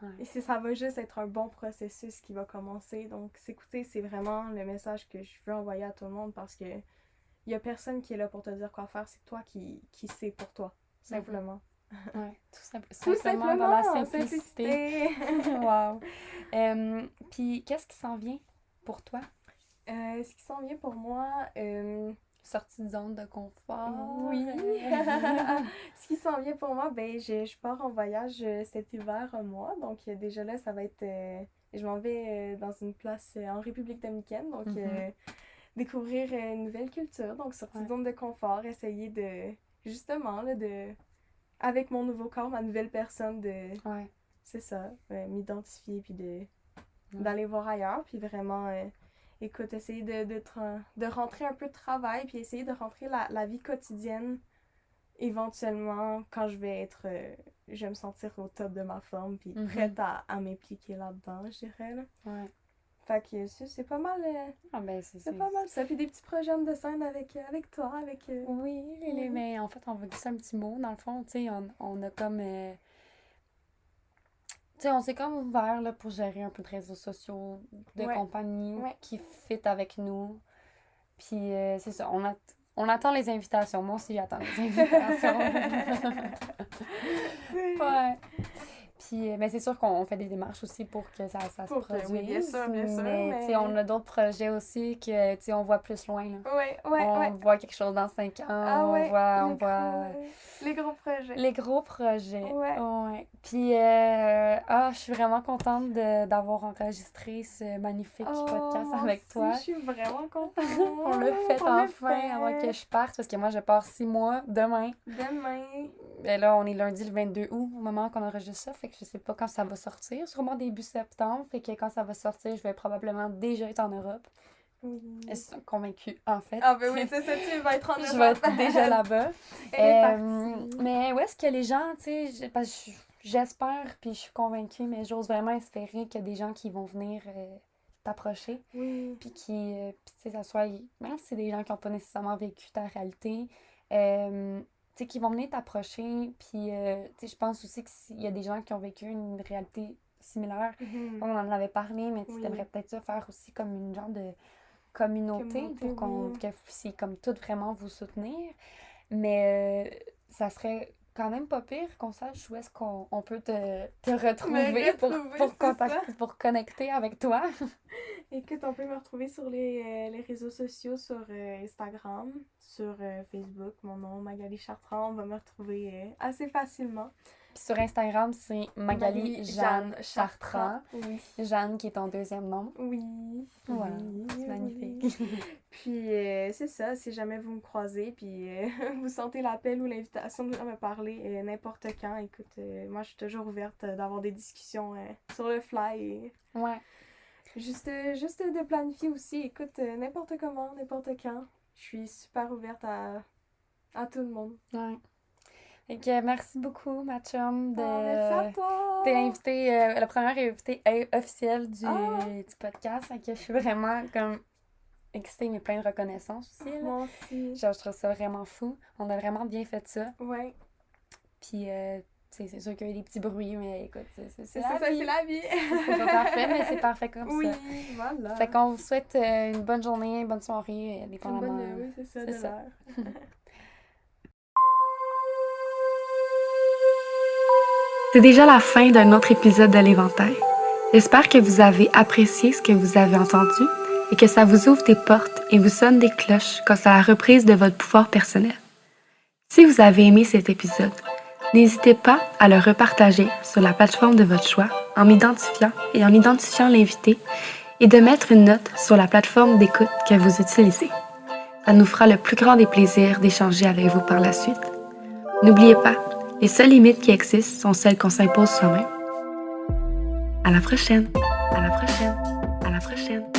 Ouais. Et ça va juste être un bon processus qui va commencer. Donc s'écouter, c'est vraiment le message que je veux envoyer à tout le monde parce que il y a personne qui est là pour te dire quoi faire, c'est toi qui sais pour toi, simplement. Ouais, Tout simplement dans la simplicité. Wow. Puis, qu'est-ce qui s'en vient pour toi? Ce qui s'en vient pour moi, Sortie de zone de confort. oui. Ce qui s'en vient pour moi, ben je pars en voyage cet hiver un mois. Donc déjà là, ça va être... je m'en vais dans une place en République dominicaine. Donc découvrir une nouvelle culture. Donc sortie de zone de confort, essayer de... Justement, là, avec mon nouveau corps, ma nouvelle personne, Ouais. c'est ça, m'identifier puis d'aller voir ailleurs. Puis vraiment... écoute, essayer de rentrer un peu de travail, puis essayer de rentrer la vie quotidienne, éventuellement, quand je vais être... je vais me sentir au top de ma forme, puis prête à m'impliquer là-dedans, je dirais. Là. Ouais. Fait que c'est pas mal... Ah ben, c'est pas mal ça. Puis des petits projets de scène avec toi, avec... Oui, mais en fait, on va glisser un petit mot. Dans le fond, tu sais, on a comme... tu sais, on s'est comme ouvert là, pour gérer un peu de réseaux sociaux, de compagnie qui fit avec nous. Puis c'est ça, on attend les invitations. Moi aussi, j'attends les invitations. Ouais. Puis, mais c'est sûr qu'on fait des démarches aussi pour que ça se produise. Oui, bien sûr, bien sûr. Mais tu sais, on a d'autres projets aussi que, tu sais, on voit plus loin, là. On voit quelque chose dans 5 ans. On voit... Les gros projets. Les gros projets. Ouais. Puis, je suis vraiment contente d'avoir enregistré ce magnifique podcast avec toi. Je suis vraiment contente. On l'a fait enfin avant que je parte, parce que moi, je pars 6 mois demain. Et là, on est lundi le 22 août au moment qu'on enregistre ça, fait que je sais pas quand ça va sortir. Sûrement début septembre, fait que quand ça va sortir, je vais probablement déjà être en Europe. Oui. Je suis convaincue, en fait. Ah ben oui, c'est ça, tu vas être en Europe. Je vais être déjà là-bas. Elle est partie. Mais où est-ce que les gens, tu sais, parce que j'espère, puis je suis convaincue, mais j'ose vraiment espérer qu'il y a des gens qui vont venir t'approcher. Oui. Puis qui, tu sais, ça soit, même si c'est des gens qui n'ont pas nécessairement vécu ta réalité, tu sais, qui vont venir t'approcher. Puis, tu sais, je pense aussi qu'il y a des gens qui ont vécu une réalité similaire. On en avait parlé, mais tu aimerais peut-être ça faire aussi comme une genre de communauté pour que vous puissiez comme toutes vraiment vous soutenir. Mais ça serait quand même pas pire qu'on sache où est-ce qu'on peut te retrouver pour contacter, pour connecter avec toi. Écoute, on peut me retrouver sur les réseaux sociaux, sur Instagram, sur Facebook, mon nom, Magali Chartrand, on va me retrouver assez facilement. Puis sur Instagram, c'est Magali Jeanne Chartrand. Oui. Jeanne qui est ton deuxième nom. Oui. Voilà, c'est magnifique. Puis c'est ça, si jamais vous me croisez, puis vous sentez l'appel ou l'invitation de me parler n'importe quand, écoute, moi je suis toujours ouverte d'avoir des discussions sur le fly. Ouais. Juste de planifier aussi, écoute, n'importe comment, n'importe quand. Je suis super ouverte à tout le monde. Ouais. Et que merci beaucoup, ma chum, merci à toi! T'es invitée, la première invitée officielle du podcast. Et que je suis vraiment comme excitée, mais plein de reconnaissance aussi. Là. Moi aussi. Genre, je trouve ça vraiment fou. On a vraiment bien fait ça. Ouais. Puis, c'est sûr qu'il y a eu des petits bruits, mais écoute, c'est la vie. C'est pas parfait, mais c'est parfait comme oui, ça. Oui, voilà. Fait qu'on vous souhaite une bonne journée, une bonne soirée, dépendamment. Oui, c'est ça, de l'heure. C'est déjà la fin d'un autre épisode de l'Éventail. J'espère que vous avez apprécié ce que vous avez entendu et que ça vous ouvre des portes et vous sonne des cloches quant à la reprise de votre pouvoir personnel. Si vous avez aimé cet épisode, n'hésitez pas à le repartager sur la plateforme de votre choix en m'identifiant et en identifiant l'invité et de mettre une note sur la plateforme d'écoute que vous utilisez. Ça nous fera le plus grand des plaisirs d'échanger avec vous par la suite. N'oubliez pas, les seules limites qui existent sont celles qu'on s'impose soi-même. À la prochaine! À la prochaine! À la prochaine!